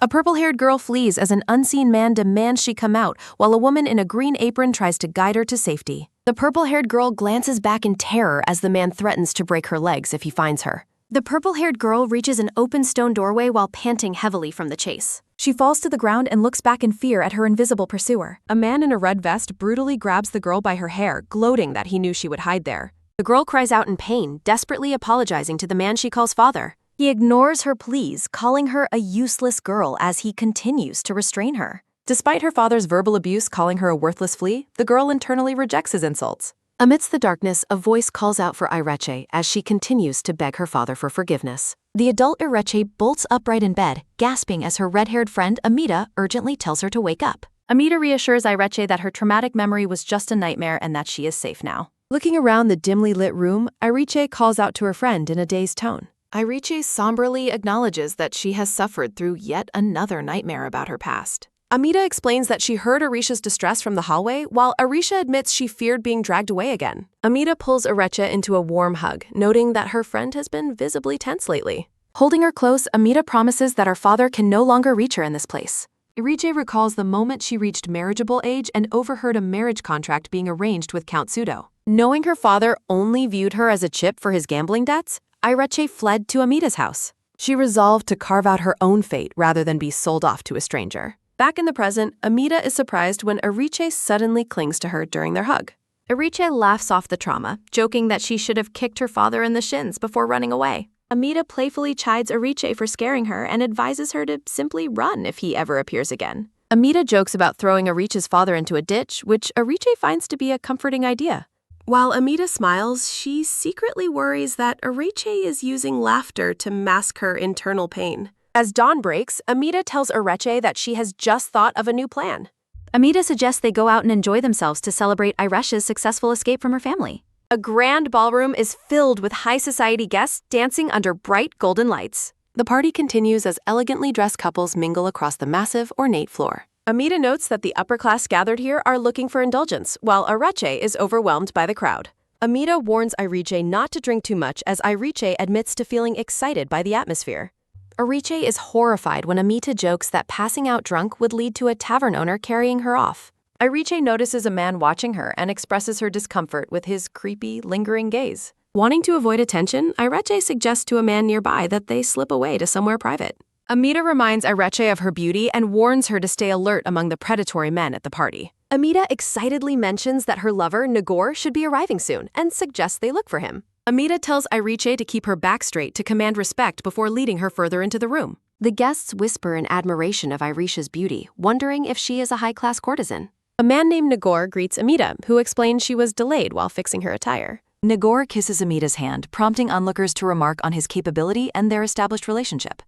A purple-haired girl flees as an unseen man demands she come out, while a woman in a green apron tries to guide her to safety. The purple-haired girl glances back in terror as the man threatens to break her legs if he finds her. The purple-haired girl reaches an open stone doorway while panting heavily from the chase. She falls to the ground and looks back in fear at her invisible pursuer. A man in a red vest brutally grabs the girl by her hair, gloating that he knew she would hide there. The girl cries out in pain, desperately apologizing to the man she calls father. He ignores her pleas, calling her a useless girl as he continues to restrain her. Despite her father's verbal abuse calling her a worthless flea, the girl internally rejects his insults. Amidst the darkness, a voice calls out for Ireche as she continues to beg her father for forgiveness. The adult Ireche bolts upright in bed, gasping as her red-haired friend Amita urgently tells her to wake up. Amita reassures Ireche that her traumatic memory was just a nightmare and that she is safe now. Looking around the dimly lit room, Ireche calls out to her friend in a dazed tone. Ireche somberly acknowledges that she has suffered through yet another nightmare about her past. Amita explains that she heard Arisha's distress from the hallway, while Arisha admits she feared being dragged away again. Amita pulls Ireche into a warm hug, noting that her friend has been visibly tense lately. Holding her close, Amita promises that her father can no longer reach her in this place. Ireche recalls the moment she reached marriageable age and overheard a marriage contract being arranged with Count Sudo. Knowing her father only viewed her as a chip for his gambling debts, Ireche fled to Amita's house. She resolved to carve out her own fate rather than be sold off to a stranger. Back in the present, Amita is surprised when Ireche suddenly clings to her during their hug. Ireche laughs off the trauma, joking that she should have kicked her father in the shins before running away. Amita playfully chides Ireche for scaring her and advises her to simply run if he ever appears again. Amita jokes about throwing Ireche's father into a ditch, which Ireche finds to be a comforting idea. While Amita smiles, she secretly worries that Ireche is using laughter to mask her internal pain. As dawn breaks, Amita tells Ireche that she has just thought of a new plan. Amita suggests they go out and enjoy themselves to celebrate Ireche's successful escape from her family. A grand ballroom is filled with high society guests dancing under bright golden lights. The party continues as elegantly dressed couples mingle across the massive, ornate floor. Amita notes that the upper class gathered here are looking for indulgence, while Ireche is overwhelmed by the crowd. Amita warns Ireche not to drink too much as Ireche admits to feeling excited by the atmosphere. Ireche is horrified when Amita jokes that passing out drunk would lead to a tavern owner carrying her off. Ireche notices a man watching her and expresses her discomfort with his creepy, lingering gaze. Wanting to avoid attention, Ireche suggests to a man nearby that they slip away to somewhere private. Amita reminds Ireche of her beauty and warns her to stay alert among the predatory men at the party. Amita excitedly mentions that her lover, Nagor, should be arriving soon and suggests they look for him. Amita tells Ireche to keep her back straight to command respect before leading her further into the room. The guests whisper in admiration of Ireche's beauty, wondering if she is a high-class courtesan. A man named Nagor greets Amita, who explains she was delayed while fixing her attire. Nagor kisses Amita's hand, prompting onlookers to remark on his capability and their established relationship.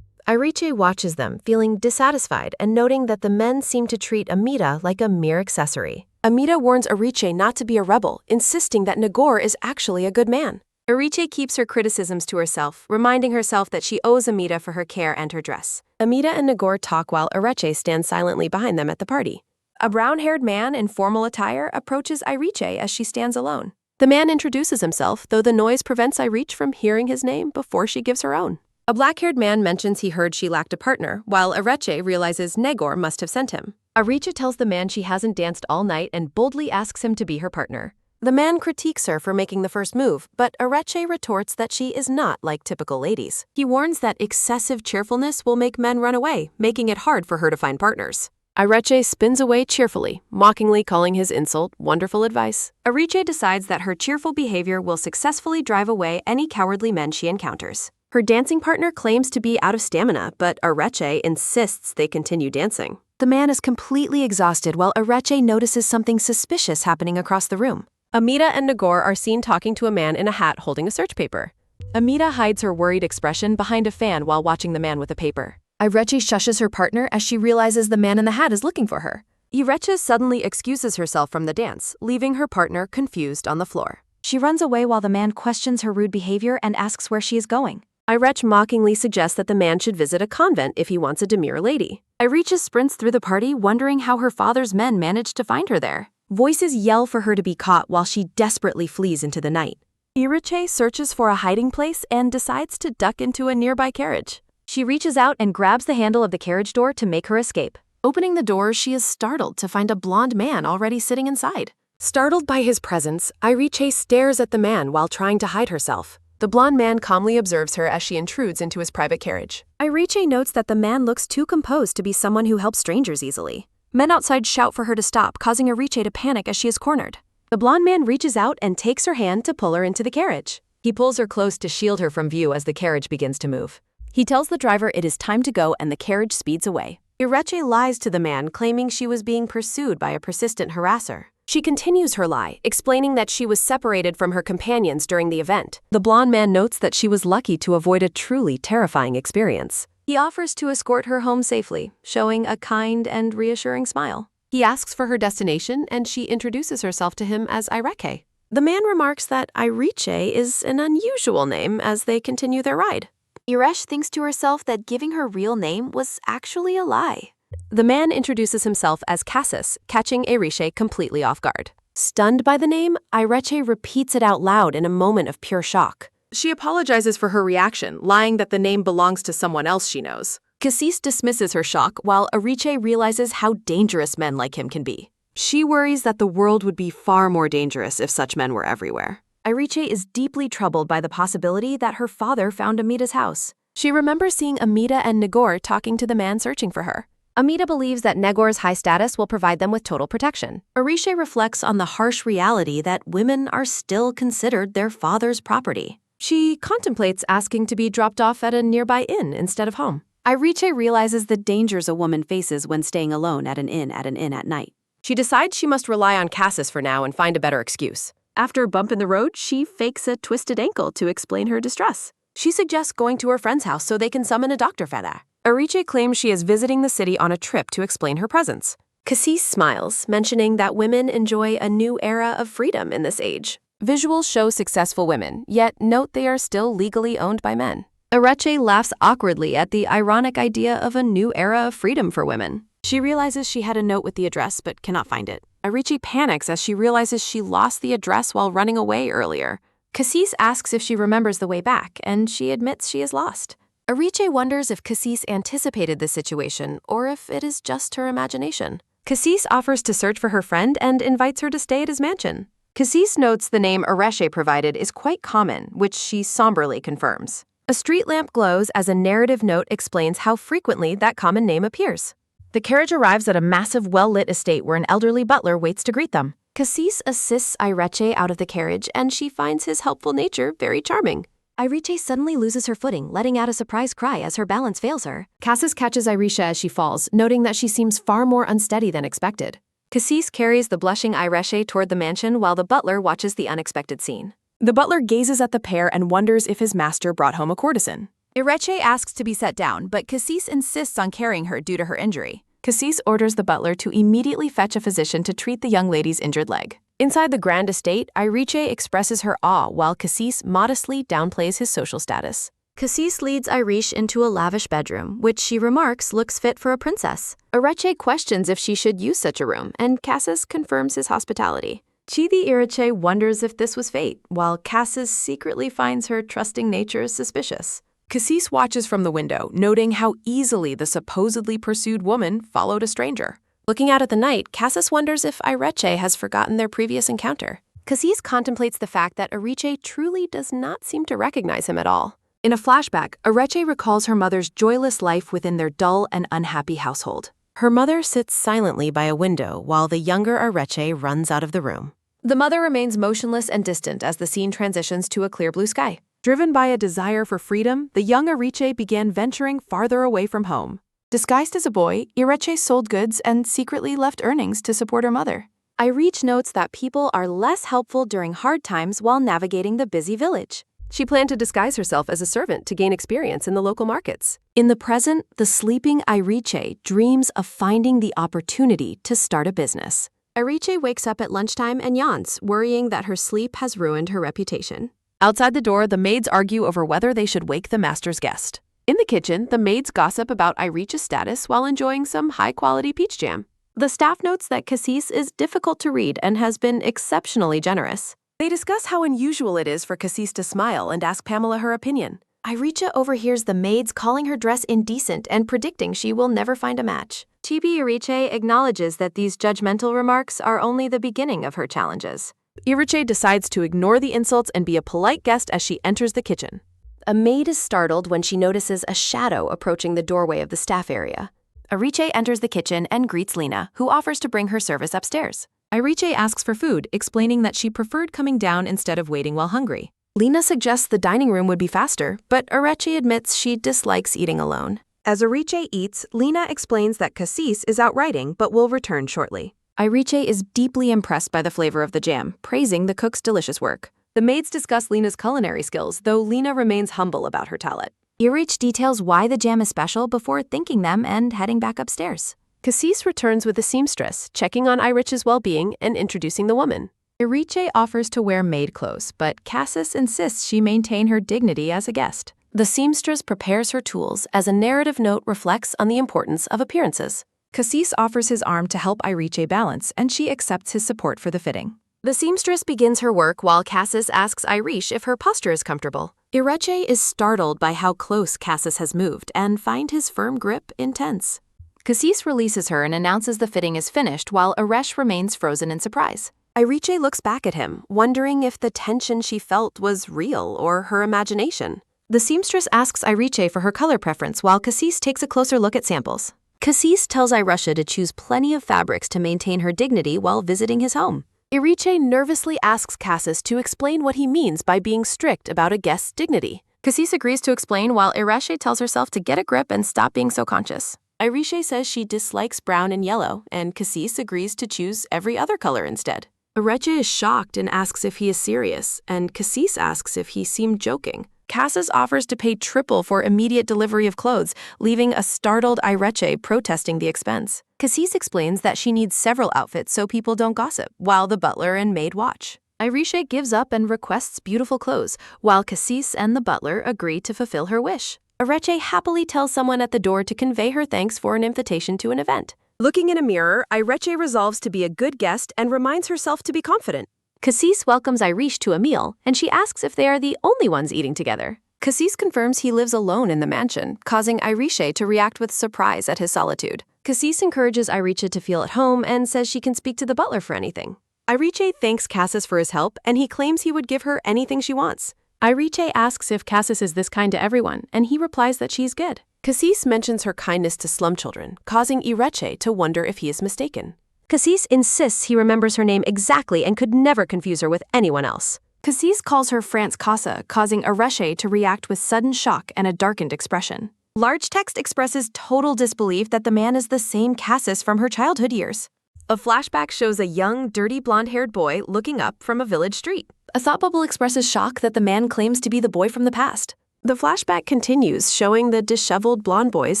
Ireche watches them, feeling dissatisfied and noting that the men seem to treat Amita like a mere accessory. Amita warns Ireche not to be a rebel, insisting that Nagor is actually a good man. Ireche keeps her criticisms to herself, reminding herself that she owes Amita for her care and her dress. Amita and Nagor talk while Ireche stands silently behind them at the party. A brown-haired man in formal attire approaches Ireche as she stands alone. The man introduces himself, though the noise prevents Ireche from hearing his name before she gives her own. A black-haired man mentions he heard she lacked a partner, while Ireche realizes Nagor must have sent him. Ireche tells the man she hasn't danced all night and boldly asks him to be her partner. The man critiques her for making the first move, but Ireche retorts that she is not like typical ladies. He warns that excessive cheerfulness will make men run away, making it hard for her to find partners. Ireche spins away cheerfully, mockingly calling his insult wonderful advice. Ireche decides that her cheerful behavior will successfully drive away any cowardly men she encounters. Her dancing partner claims to be out of stamina, but Ireche insists they continue dancing. The man is completely exhausted while Ireche notices something suspicious happening across the room. Amita and Nagor are seen talking to a man in a hat holding a search paper. Amita hides her worried expression behind a fan while watching the man with the paper. Ireche shushes her partner as she realizes the man in the hat is looking for her. Ireche suddenly excuses herself from the dance, leaving her partner confused on the floor. She runs away while the man questions her rude behavior and asks where she is going. Ireche mockingly suggests that the man should visit a convent if he wants a demure lady. Ireche sprints through the party, wondering how her father's men managed to find her there. Voices yell for her to be caught while she desperately flees into the night. Ireche searches for a hiding place and decides to duck into a nearby carriage. She reaches out and grabs the handle of the carriage door to make her escape. Opening the door, she is startled to find a blonde man already sitting inside. Startled by his presence, Iriche stares at the man while trying to hide herself. The blonde man calmly observes her as she intrudes into his private carriage. Iriche notes that the man looks too composed to be someone who helps strangers easily. Men outside shout for her to stop, causing Iriche to panic as she is cornered. The blonde man reaches out and takes her hand to pull her into the carriage. He pulls her close to shield her from view as the carriage begins to move. He tells the driver it is time to go and the carriage speeds away. Iriche lies to the man, claiming she was being pursued by a persistent harasser. She continues her lie, explaining that she was separated from her companions during the event. The blonde man notes that she was lucky to avoid a truly terrifying experience. He offers to escort her home safely, showing a kind and reassuring smile. He asks for her destination and she introduces herself to him as Iriche. The man remarks that Iriche is an unusual name as they continue their ride. Iriche thinks to herself that giving her real name was actually a lie. The man introduces himself as Cassis, catching Iriche completely off guard. Stunned by the name, Iriche repeats it out loud in a moment of pure shock. She apologizes for her reaction, lying that the name belongs to someone else she knows. Cassis dismisses her shock, while Iriche realizes how dangerous men like him can be. She worries that the world would be far more dangerous if such men were everywhere. Iriche is deeply troubled by the possibility that her father found Amita's house. She remembers seeing Amita and Nagor talking to the man searching for her. Amita believes that Negor's high status will provide them with total protection. Iriche reflects on the harsh reality that women are still considered their father's property. She contemplates asking to be dropped off at a nearby inn instead of home. Iriche realizes the dangers a woman faces when staying alone at an inn at night. She decides she must rely on Cassis for now and find a better excuse. After a bump in the road, she fakes a twisted ankle to explain her distress. She suggests going to her friend's house so they can summon a doctor for that. Iriche claims she is visiting the city on a trip to explain her presence. Cassis smiles, mentioning that women enjoy a new era of freedom in this age. Visuals show successful women, yet note they are still legally owned by men. Iriche laughs awkwardly at the ironic idea of a new era of freedom for women. She realizes she had a note with the address but cannot find it. Iriche panics as she realizes she lost the address while running away earlier. Cassis asks if she remembers the way back, and she admits she is lost. Iriche wonders if Cassis anticipated this situation or if it is just her imagination. Cassis offers to search for her friend and invites her to stay at his mansion. Cassis notes the name Iriche provided is quite common, which she somberly confirms. A street lamp glows as a narrative note explains how frequently that common name appears. The carriage arrives at a massive, well-lit estate where an elderly butler waits to greet them. Cassis assists Iriche out of the carriage, and she finds his helpful nature very charming. Iriche suddenly loses her footing, letting out a surprised cry as her balance fails her. Cassis catches Iriche as she falls, noting that she seems far more unsteady than expected. Cassis carries the blushing Iriche toward the mansion while the butler watches the unexpected scene. The butler gazes at the pair and wonders if his master brought home a courtesan. Iriche asks to be set down, but Cassis insists on carrying her due to her injury. Cassis orders the butler to immediately fetch a physician to treat the young lady's injured leg. Inside the grand estate, Iriche expresses her awe while Cassis modestly downplays his social status. Cassis leads Iriche into a lavish bedroom, which she remarks looks fit for a princess. Iriche questions if she should use such a room, and Cassis confirms his hospitality. Chidi Iriche wonders if this was fate, while Cassis secretly finds her trusting nature suspicious. Cassis watches from the window, noting how easily the supposedly pursued woman followed a stranger. Looking out at the night, Cassis wonders if Iriche has forgotten their previous encounter. Cassis contemplates the fact that Iriche truly does not seem to recognize him at all. In a flashback, Iriche recalls her mother's joyless life within their dull and unhappy household. Her mother sits silently by a window while the younger Iriche runs out of the room. The mother remains motionless and distant as the scene transitions to a clear blue sky. Driven by a desire for freedom, the young Iriche began venturing farther away from home. Disguised as a boy, Iriche sold goods and secretly left earnings to support her mother. Iriche notes that people are less helpful during hard times while navigating the busy village. She planned to disguise herself as a servant to gain experience in the local markets. In the present, the sleeping Iriche dreams of finding the opportunity to start a business. Iriche wakes up at lunchtime and yawns, worrying that her sleep has ruined her reputation. Outside the door, the maids argue over whether they should wake the master's guest. In the kitchen, the maids gossip about Iriche's status while enjoying some high-quality peach jam. The staff notes that Cassis is difficult to read and has been exceptionally generous. They discuss how unusual it is for Cassis to smile and ask Pamela her opinion. Iriche overhears the maids calling her dress indecent and predicting she will never find a match. Chibi Iriche acknowledges that these judgmental remarks are only the beginning of her challenges. Iriche decides to ignore the insults and be a polite guest as she enters the kitchen. A maid is startled when she notices a shadow approaching the doorway of the staff area. Iriche enters the kitchen and greets Lena, who offers to bring her service upstairs. Iriche asks for food, explaining that she preferred coming down instead of waiting while hungry. Lena suggests the dining room would be faster, but Iriche admits she dislikes eating alone. As Iriche eats, Lena explains that Cassis is out riding but will return shortly. Iriche is deeply impressed by the flavor of the jam, praising the cook's delicious work. The maids discuss Lena's culinary skills, though Lena remains humble about her talent. Iriche details why the jam is special before thanking them and heading back upstairs. Cassis returns with the seamstress, checking on Iriche's well-being and introducing the woman. Iriche offers to wear maid clothes, but Cassis insists she maintain her dignity as a guest. The seamstress prepares her tools as a narrative note reflects on the importance of appearances. Cassis offers his arm to help Iriche balance, and she accepts his support for the fitting. The seamstress begins her work while Cassis asks Iriche if her posture is comfortable. Iriche is startled by how close Cassis has moved and finds his firm grip intense. Cassis releases her and announces the fitting is finished while Iriche remains frozen in surprise. Iriche looks back at him, wondering if the tension she felt was real or her imagination. The seamstress asks Iriche for her color preference while Cassis takes a closer look at samples. Cassis tells Iriche to choose plenty of fabrics to maintain her dignity while visiting his home. Iriche nervously asks Cassis to explain what he means by being strict about a guest's dignity. Cassis agrees to explain while Iriche tells herself to get a grip and stop being so conscious. Iriche says she dislikes brown and yellow, and Cassis agrees to choose every other color instead. Iriche is shocked and asks if he is serious, and Cassis asks if he seemed joking. Cassis offers to pay triple for immediate delivery of clothes, leaving a startled Iriche protesting the expense. Cassis explains that she needs several outfits so people don't gossip, while the butler and maid watch. Iriche gives up and requests beautiful clothes, while Cassis and the butler agree to fulfill her wish. Iriche happily tells someone at the door to convey her thanks for an invitation to an event. Looking in a mirror, Iriche resolves to be a good guest and reminds herself to be confident. Cassis welcomes Iriche to a meal, and she asks if they are the only ones eating together. Cassis confirms he lives alone in the mansion, causing Iriche to react with surprise at his solitude. Cassis encourages Iriche to feel at home and says she can speak to the butler for anything. Iriche thanks Cassis for his help, and he claims he would give her anything she wants. Iriche asks if Cassis is this kind to everyone, and he replies that she's good. Cassis mentions her kindness to slum children, causing Iriche to wonder if he is mistaken. Cassis insists he remembers her name exactly and could never confuse her with anyone else. Cassis calls her France Casa, causing Iriche to react with sudden shock and a darkened expression. Large text expresses total disbelief that the man is the same Cassis from her childhood years. A flashback shows a young, dirty blonde-haired boy looking up from a village street. A thought bubble expresses shock that the man claims to be the boy from the past. The flashback continues, showing the disheveled blonde boys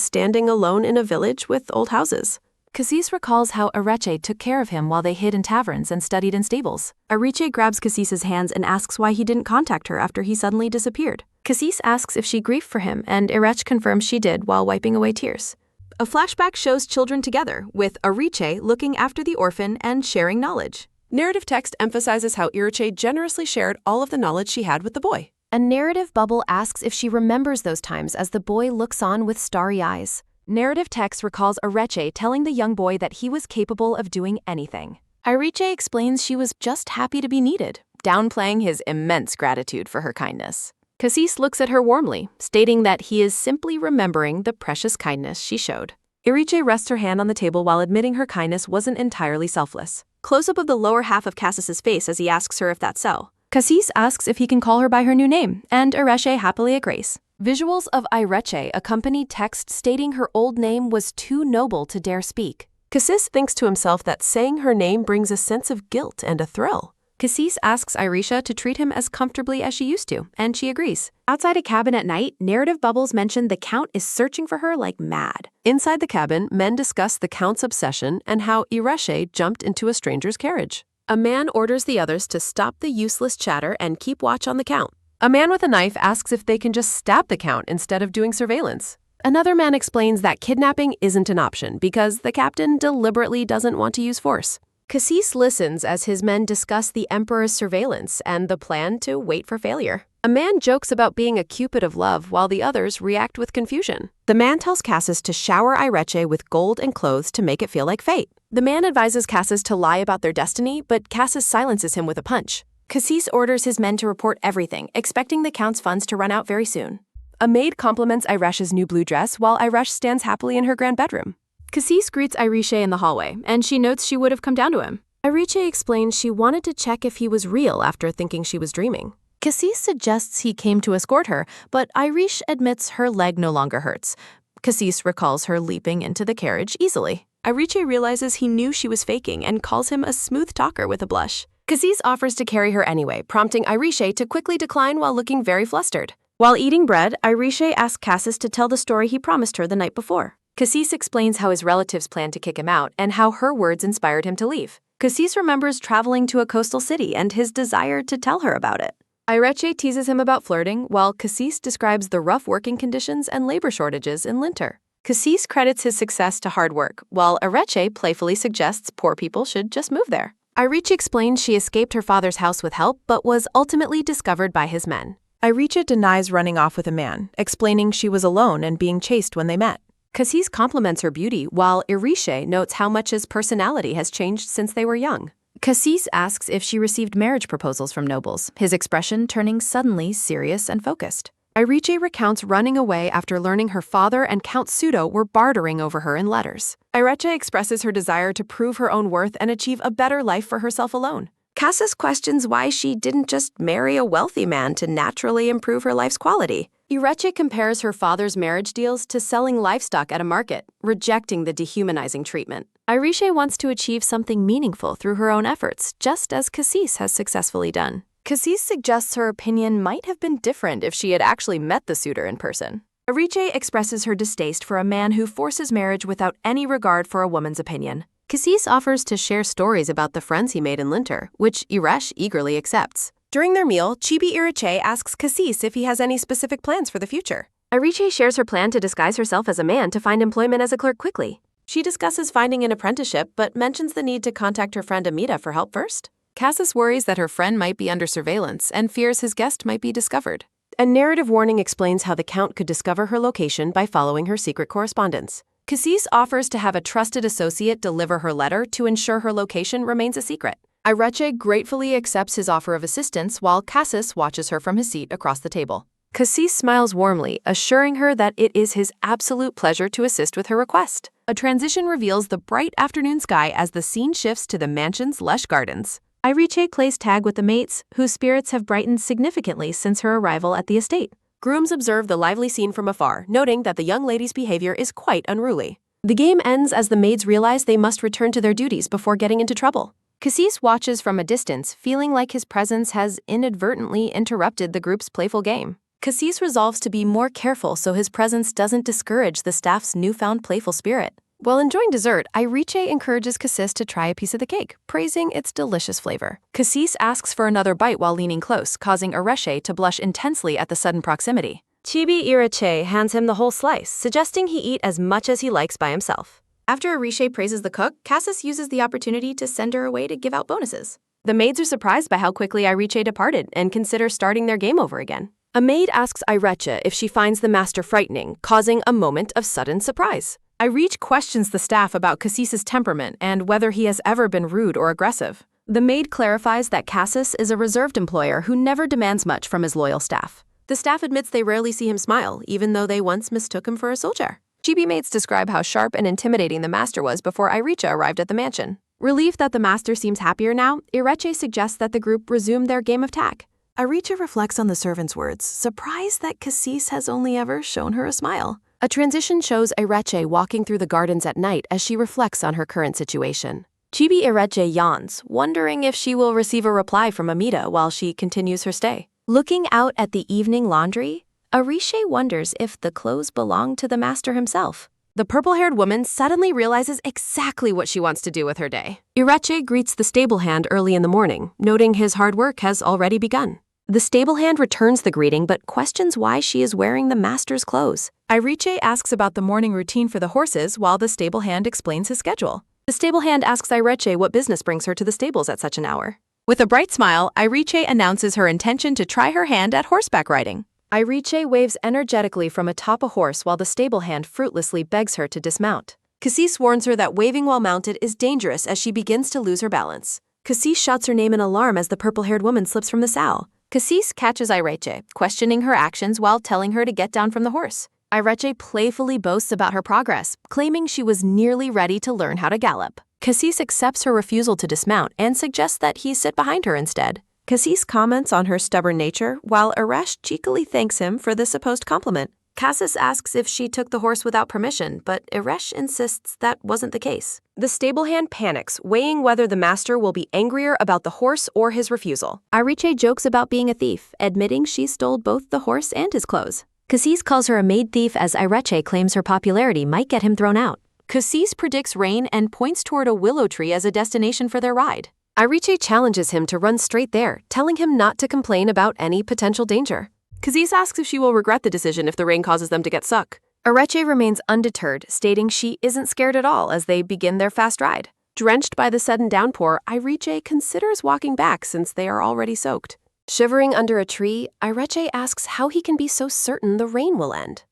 standing alone in a village with old houses. Cassis recalls how Iriche took care of him while they hid in taverns and studied in stables. Iriche grabs Cassis's hands and asks why he didn't contact her after he suddenly disappeared. Cassis asks if she grieved for him, and Iriche confirms she did while wiping away tears. A flashback shows children together, with Iriche looking after the orphan and sharing knowledge. Narrative text emphasizes how Iriche generously shared all of the knowledge she had with the boy. A narrative bubble asks if she remembers those times as the boy looks on with starry eyes. Narrative text recalls Iriche telling the young boy that he was capable of doing anything. Iriche explains she was just happy to be needed, downplaying his immense gratitude for her kindness. Cassis looks at her warmly, stating that he is simply remembering the precious kindness she showed. Iriche rests her hand on the table while admitting her kindness wasn't entirely selfless. Close-up of the lower half of Cassis's face as he asks her if that's so. Cassis asks if he can call her by her new name, and Iriche happily agrees. Visuals of Iriche accompany text stating her old name was too noble to dare speak. Cassis thinks to himself that saying her name brings a sense of guilt and a thrill. Cassis asks Iriche to treat him as comfortably as she used to, and she agrees. Outside a cabin at night, narrative bubbles mention the Count is searching for her like mad. Inside the cabin, men discuss the Count's obsession and how Iriche jumped into a stranger's carriage. A man orders the others to stop the useless chatter and keep watch on the Count. A man with a knife asks if they can just stab the Count instead of doing surveillance. Another man explains that kidnapping isn't an option because the captain deliberately doesn't want to use force. Cassis listens as his men discuss the Emperor's surveillance and the plan to wait for failure. A man jokes about being a cupid of love while the others react with confusion. The man tells Cassis to shower Ireche with gold and clothes to make it feel like fate. The man advises Cassis to lie about their destiny, but Cassis silences him with a punch. Cassis orders his men to report everything, expecting the Count's funds to run out very soon. A maid compliments Ireche's new blue dress while Ireche stands happily in her grand bedroom. Cassis greets Ireche in the hallway, and she notes she would have come down to him. Ireche explains she wanted to check if he was real after thinking she was dreaming. Cassis suggests he came to escort her, but Ireche admits her leg no longer hurts. Cassis recalls her leaping into the carriage easily. Ireche realizes he knew she was faking and calls him a smooth talker with a blush. Cassis offers to carry her anyway, prompting Ireche to quickly decline while looking very flustered. While eating bread, Ireche asks Cassis to tell the story he promised her the night before. Cassis explains how his relatives planned to kick him out and how her words inspired him to leave. Cassis remembers traveling to a coastal city and his desire to tell her about it. Ireche teases him about flirting, while Cassis describes the rough working conditions and labor shortages in Linter. Cassis credits his success to hard work, while Ireche playfully suggests poor people should just move there. Ireche explains she escaped her father's house with help, but was ultimately discovered by his men. Ireche denies running off with a man, explaining she was alone and being chased when they met. Cassis compliments her beauty, while Ireche notes how much his personality has changed since they were young. Cassis asks if she received marriage proposals from nobles, his expression turning suddenly serious and focused. Ireche recounts running away after learning her father and Count Pseudo were bartering over her in letters. Ireche expresses her desire to prove her own worth and achieve a better life for herself alone. Cassis questions why she didn't just marry a wealthy man to naturally improve her life's quality. Ireche compares her father's marriage deals to selling livestock at a market, rejecting the dehumanizing treatment. Ireche wants to achieve something meaningful through her own efforts, just as Cassis has successfully done. Cassis suggests her opinion might have been different if she had actually met the suitor in person. Ireche expresses her distaste for a man who forces marriage without any regard for a woman's opinion. Cassis offers to share stories about the friends he made in Linter, which Ireche eagerly accepts. During their meal, Chibi Ireche asks Cassis if he has any specific plans for the future. Ireche shares her plan to disguise herself as a man to find employment as a clerk quickly. She discusses finding an apprenticeship, but mentions the need to contact her friend Amita for help first. Cassis worries that her friend might be under surveillance and fears his guest might be discovered. A narrative warning explains how the Count could discover her location by following her secret correspondence. Cassis offers to have a trusted associate deliver her letter to ensure her location remains a secret. Ireche gratefully accepts his offer of assistance while Cassis watches her from his seat across the table. Cassis smiles warmly, assuring her that it is his absolute pleasure to assist with her request. A transition reveals the bright afternoon sky as the scene shifts to the mansion's lush gardens. Ireche plays tag with the mates, whose spirits have brightened significantly since her arrival at the estate. Grooms observe the lively scene from afar, noting that the young lady's behavior is quite unruly. The game ends as the maids realize they must return to their duties before getting into trouble. Cassis watches from a distance, feeling like his presence has inadvertently interrupted the group's playful game. Cassis resolves to be more careful so his presence doesn't discourage the staff's newfound playful spirit. While enjoying dessert, Ireche encourages Cassis to try a piece of the cake, praising its delicious flavor. Cassis asks for another bite while leaning close, causing Ireche to blush intensely at the sudden proximity. Chibi Ireche hands him the whole slice, suggesting he eat as much as he likes by himself. After Ireche praises the cook, Cassis uses the opportunity to send her away to give out bonuses. The maids are surprised by how quickly Ireche departed and consider starting their game over again. A maid asks Ireche if she finds the master frightening, causing a moment of sudden surprise. Ireche questions the staff about Cassis's temperament and whether he has ever been rude or aggressive. The maid clarifies that Cassis is a reserved employer who never demands much from his loyal staff. The staff admits they rarely see him smile, even though they once mistook him for a soldier. Chibi maids describe how sharp and intimidating the master was before Ireche arrived at the mansion. Relieved that the master seems happier now, Ireche suggests that the group resume their game of tag. Ireche reflects on the servant's words, surprised that Cassis has only ever shown her a smile. A transition shows Ireche walking through the gardens at night as she reflects on her current situation. Chibi Ireche yawns, wondering if she will receive a reply from Amita while she continues her stay. Looking out at the evening laundry, Ireche wonders if the clothes belong to the master himself. The purple-haired woman suddenly realizes exactly what she wants to do with her day. Ireche greets the stable hand early in the morning, noting his hard work has already begun. The stable hand returns the greeting but questions why she is wearing the master's clothes. Ireche asks about the morning routine for the horses while the stable hand explains his schedule. The stable hand asks Ireche what business brings her to the stables at such an hour. With a bright smile, Iriche announces her intention to try her hand at horseback riding. Iriche waves energetically from atop a horse while the stable hand fruitlessly begs her to dismount. Cassis warns her that waving while mounted is dangerous as she begins to lose her balance. Cassis shouts her name in alarm as the purple-haired woman slips from the saddle. Cassis catches Iriche, questioning her actions while telling her to get down from the horse. Iriche playfully boasts about her progress, claiming she was nearly ready to learn how to gallop. Cassis accepts her refusal to dismount and suggests that he sit behind her instead. Cassis comments on her stubborn nature, while Iriche cheekily thanks him for the supposed compliment. Cassis asks if she took the horse without permission, but Iriche insists that wasn't the case. The stable hand panics, weighing whether the master will be angrier about the horse or his refusal. Iriche jokes about being a thief, admitting she stole both the horse and his clothes. Cassis calls her a maid thief as Iriche claims her popularity might get him thrown out. Cassis predicts rain and points toward a willow tree as a destination for their ride. Iriche challenges him to run straight there, telling him not to complain about any potential danger. Cassis asks if she will regret the decision if the rain causes them to get stuck. Iriche remains undeterred, stating she isn't scared at all as they begin their fast ride. Drenched by the sudden downpour, Iriche considers walking back since they are already soaked. Shivering under a tree, Iriche asks how he can be so certain the rain will end.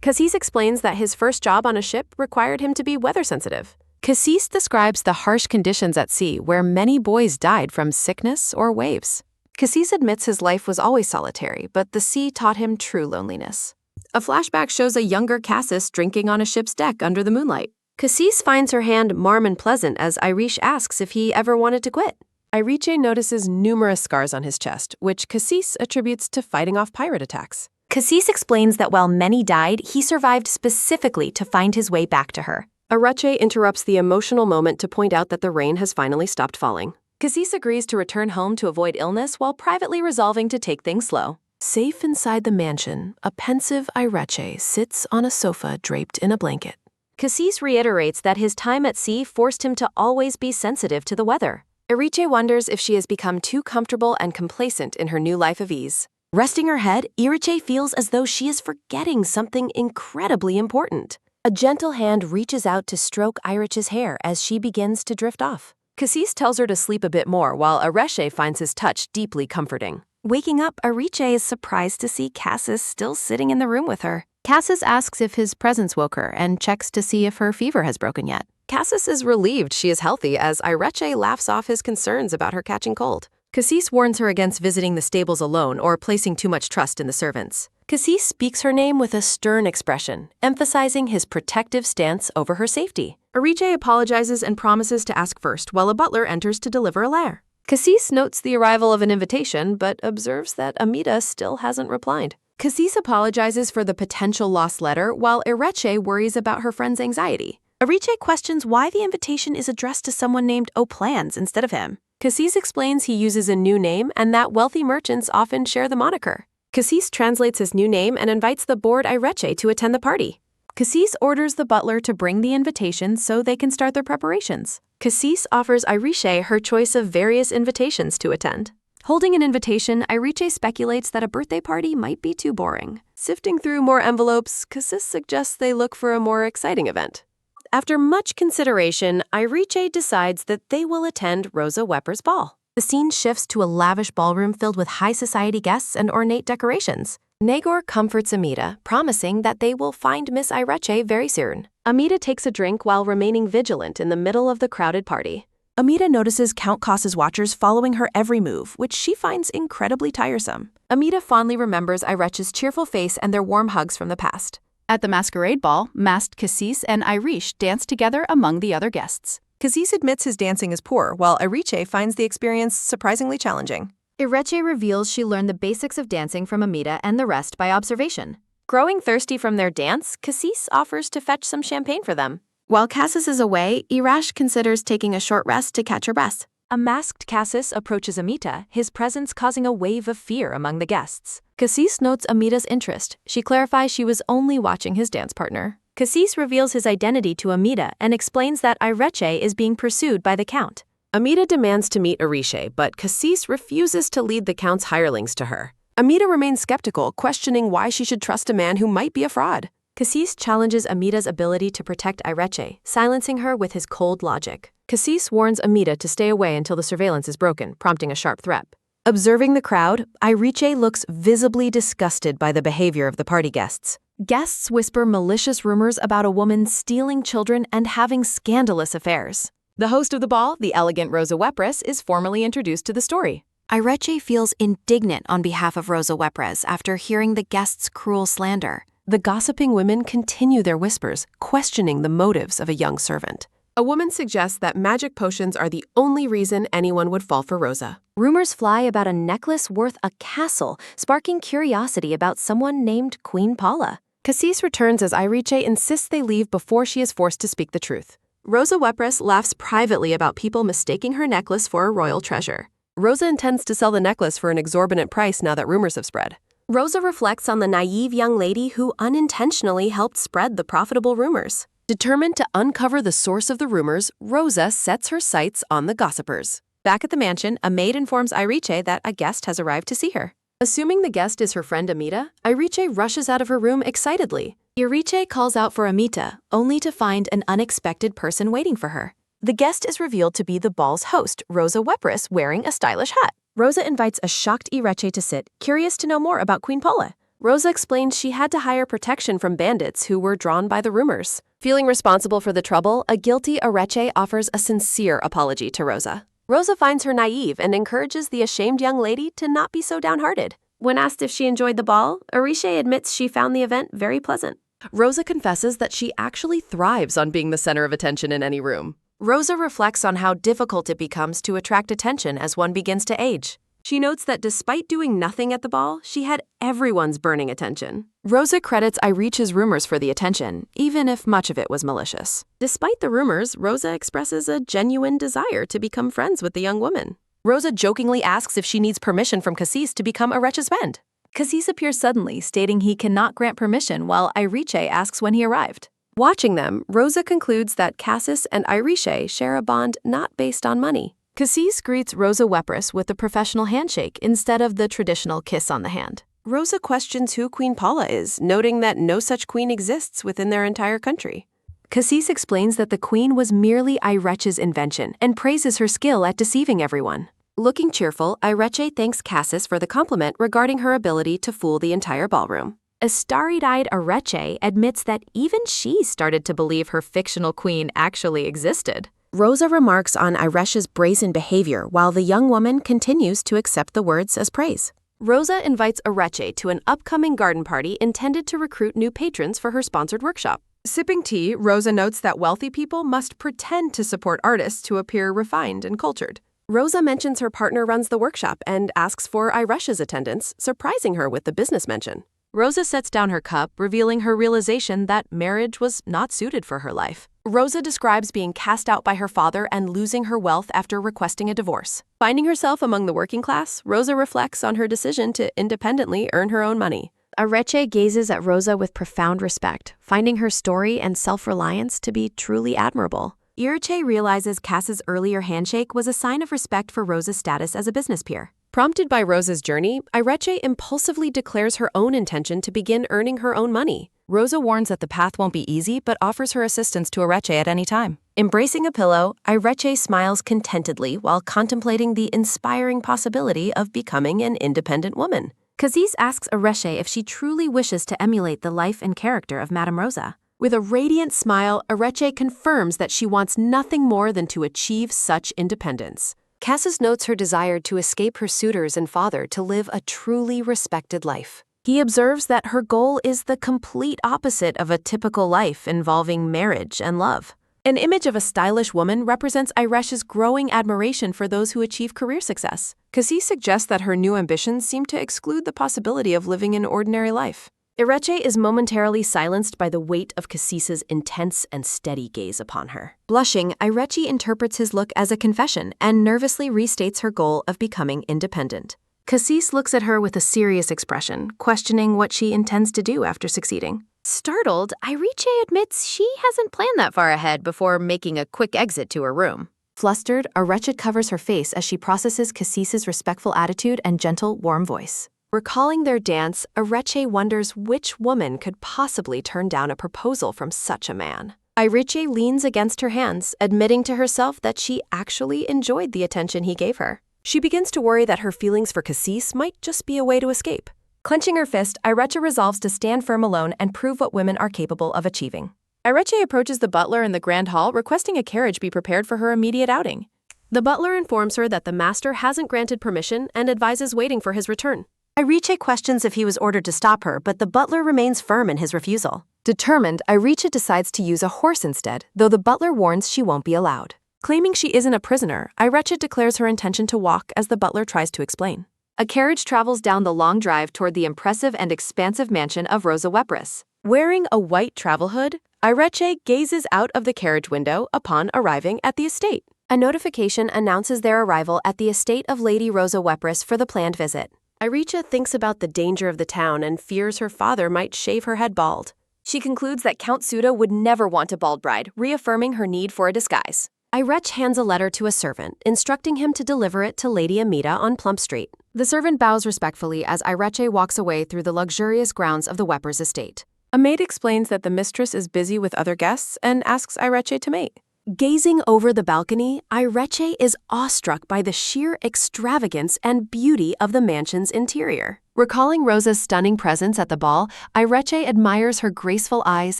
Cassis explains that his first job on a ship required him to be weather sensitive. Cassis describes the harsh conditions at sea where many boys died from sickness or waves. Cassis admits his life was always solitary, but the sea taught him true loneliness. A flashback shows a younger Cassis drinking on a ship's deck under the moonlight. Cassis finds her hand warm and pleasant as Iriche asks if he ever wanted to quit. Iriche notices numerous scars on his chest, which Cassis attributes to fighting off pirate attacks. Cassis explains that while many died, he survived specifically to find his way back to her. Iriche interrupts the emotional moment to point out that the rain has finally stopped falling. Cassis agrees to return home to avoid illness while privately resolving to take things slow. Safe inside the mansion, a pensive Iriche sits on a sofa draped in a blanket. Cassis reiterates that his time at sea forced him to always be sensitive to the weather. Iriche wonders if she has become too comfortable and complacent in her new life of ease. Resting her head, Iriche feels as though she is forgetting something incredibly important. A gentle hand reaches out to stroke Iriche's hair as she begins to drift off. Cassis tells her to sleep a bit more, while Iriche finds his touch deeply comforting. Waking up, Iriche is surprised to see Cassis still sitting in the room with her. Cassis asks if his presence woke her and checks to see if her fever has broken yet. Cassis is relieved she is healthy as Iriche laughs off his concerns about her catching cold. Cassis warns her against visiting the stables alone or placing too much trust in the servants. Cassis speaks her name with a stern expression, emphasizing his protective stance over her safety. Iriche apologizes and promises to ask first, while a butler enters to deliver a letter. Cassis notes the arrival of an invitation, but observes that Amita still hasn't replied. Cassis apologizes for the potential lost letter, while Iriche worries about her friend's anxiety. Iriche questions why the invitation is addressed to someone named O'Plans instead of him. Cassis explains he uses a new name and that wealthy merchants often share the moniker. Cassis translates his new name and invites the bored Iriche to attend the party. Cassis orders the butler to bring the invitation so they can start their preparations. Cassis offers Iriche her choice of various invitations to attend. Holding an invitation, Iriche speculates that a birthday party might be too boring. Sifting through more envelopes, Cassis suggests they look for a more exciting event. After much consideration, Iriche decides that they will attend Rosa Wepper's ball. The scene shifts to a lavish ballroom filled with high society guests and ornate decorations. Nagor comforts Amita, promising that they will find Miss Iriche very soon. Amita takes a drink while remaining vigilant in the middle of the crowded party. Amita notices Count Cassis' watchers following her every move, which she finds incredibly tiresome. Amita fondly remembers Iriche's cheerful face and their warm hugs from the past. At the masquerade ball, masked Cassis and Iriche dance together among the other guests. Cassis admits his dancing is poor, while Iriche finds the experience surprisingly challenging. Iriche reveals she learned the basics of dancing from Amita and the rest by observation. Growing thirsty from their dance, Cassis offers to fetch some champagne for them. While Cassis is away, Iriche considers taking a short rest to catch her breath. A masked Cassis approaches Amita, his presence causing a wave of fear among the guests. Cassis notes Amita's interest. She clarifies she was only watching his dance partner. Cassis reveals his identity to Amita and explains that Iriche is being pursued by the Count. Amita demands to meet Iriche, but Cassis refuses to lead the Count's hirelings to her. Amita remains skeptical, questioning why she should trust a man who might be a fraud. Cassis challenges Amita's ability to protect Iriche, silencing her with his cold logic. Cassis warns Amita to stay away until the surveillance is broken, prompting a sharp threat. Observing the crowd, Iriche looks visibly disgusted by the behavior of the party guests. Guests whisper malicious rumors about a woman stealing children and having scandalous affairs. The host of the ball, the elegant Rosa Wepres, is formally introduced to the story. Iriche feels indignant on behalf of Rosa Wepres after hearing the guests' cruel slander. The gossiping women continue their whispers, questioning the motives of a young servant. A woman suggests that magic potions are the only reason anyone would fall for Rosa. Rumors fly about a necklace worth a castle, sparking curiosity about someone named Queen Paula. Cassis returns as Iriche insists they leave before she is forced to speak the truth. Rosa Wepres laughs privately about people mistaking her necklace for a royal treasure. Rosa intends to sell the necklace for an exorbitant price now that rumors have spread. Rosa reflects on the naive young lady who unintentionally helped spread the profitable rumors. Determined to uncover the source of the rumors, Rosa sets her sights on the gossipers. Back at the mansion, a maid informs Iriche that a guest has arrived to see her. Assuming the guest is her friend Amita, Iriche rushes out of her room excitedly. Iriche calls out for Amita, only to find an unexpected person waiting for her. The guest is revealed to be the ball's host, Rosa Wepres, wearing a stylish hat. Rosa invites a shocked Iriche to sit, curious to know more about Queen Paula. Rosa explains she had to hire protection from bandits who were drawn by the rumors. Feeling responsible for the trouble, a guilty Iriche offers a sincere apology to Rosa. Rosa finds her naive and encourages the ashamed young lady to not be so downhearted. When asked if she enjoyed the ball, Iriche admits she found the event very pleasant. Rosa confesses that she actually thrives on being the center of attention in any room. Rosa reflects on how difficult it becomes to attract attention as one begins to age. She notes that despite doing nothing at the ball, she had everyone's burning attention. Rosa credits Iriche's rumors for the attention, even if much of it was malicious. Despite the rumors, Rosa expresses a genuine desire to become friends with the young woman. Rosa jokingly asks if she needs permission from Cassis to become Iriche's friend. Cassis appears suddenly, stating he cannot grant permission while Iriche asks when he arrived. Watching them, Rosa concludes that Cassis and Iriche share a bond not based on money. Cassis greets Rosa Wepres with a professional handshake instead of the traditional kiss on the hand. Rosa questions who Queen Paula is, noting that no such queen exists within their entire country. Cassis explains that the queen was merely Iriche's invention and praises her skill at deceiving everyone. Looking cheerful, Iriche thanks Cassis for the compliment regarding her ability to fool the entire ballroom. A starry-eyed Iriche admits that even she started to believe her fictional queen actually existed. Rosa remarks on Iriche's brazen behavior while the young woman continues to accept the words as praise. Rosa invites Iriche to an upcoming garden party intended to recruit new patrons for her sponsored workshop. Sipping tea, Rosa notes that wealthy people must pretend to support artists to appear refined and cultured. Rosa mentions her partner runs the workshop and asks for Iriche's attendance, surprising her with the business mention. Rosa sets down her cup, revealing her realization that marriage was not suited for her life. Rosa describes being cast out by her father and losing her wealth after requesting a divorce. Finding herself among the working class, Rosa reflects on her decision to independently earn her own money. Iriche gazes at Rosa with profound respect, finding her story and self-reliance to be truly admirable. Iriche realizes Cass's earlier handshake was a sign of respect for Rosa's status as a business peer. Prompted by Rosa's journey, Iriche impulsively declares her own intention to begin earning her own money. Rosa warns that the path won't be easy, but offers her assistance to Iriche at any time. Embracing a pillow, Iriche smiles contentedly while contemplating the inspiring possibility of becoming an independent woman. Cassis asks Iriche if she truly wishes to emulate the life and character of Madame Rosa. With a radiant smile, Iriche confirms that she wants nothing more than to achieve such independence. Cassis notes her desire to escape her suitors and father to live a truly respected life. He observes that her goal is the complete opposite of a typical life involving marriage and love. An image of a stylish woman represents Iriche's growing admiration for those who achieve career success. Cassis suggests that her new ambitions seem to exclude the possibility of living an ordinary life. Iriche is momentarily silenced by the weight of Cassis's intense and steady gaze upon her. Blushing, Iriche interprets his look as a confession and nervously restates her goal of becoming independent. Cassis looks at her with a serious expression, questioning what she intends to do after succeeding. Startled, Iriche admits she hasn't planned that far ahead before making a quick exit to her room. Flustered, Iriche covers her face as she processes Cassis's respectful attitude and gentle, warm voice. Recalling their dance, Iriche wonders which woman could possibly turn down a proposal from such a man. Iriche leans against her hands, admitting to herself that she actually enjoyed the attention he gave her. She begins to worry that her feelings for Cassis might just be a way to escape. Clenching her fist, Iriche resolves to stand firm alone and prove what women are capable of achieving. Iriche approaches the butler in the grand hall, requesting a carriage be prepared for her immediate outing. The butler informs her that the master hasn't granted permission and advises waiting for his return. Iriche questions if he was ordered to stop her, but the butler remains firm in his refusal. Determined, Iriche decides to use a horse instead, though the butler warns she won't be allowed. Claiming she isn't a prisoner, Iriche declares her intention to walk as the butler tries to explain. A carriage travels down the long drive toward the impressive and expansive mansion of Rosa Wepris. Wearing a white travel hood, Iriche gazes out of the carriage window upon arriving at the estate. A notification announces their arrival at the estate of Lady Rosa Wepris for the planned visit. Iriche thinks about the danger of the town and fears her father might shave her head bald. She concludes that Count Suda would never want a bald bride, reaffirming her need for a disguise. Iriche hands a letter to a servant, instructing him to deliver it to Lady Amita on Plump Street. The servant bows respectfully as Iriche walks away through the luxurious grounds of the Wepris estate. A maid explains that the mistress is busy with other guests and asks Iriche to mate. Gazing over the balcony, Iriche is awestruck by the sheer extravagance and beauty of the mansion's interior. Recalling Rosa's stunning presence at the ball, Iriche admires her graceful eyes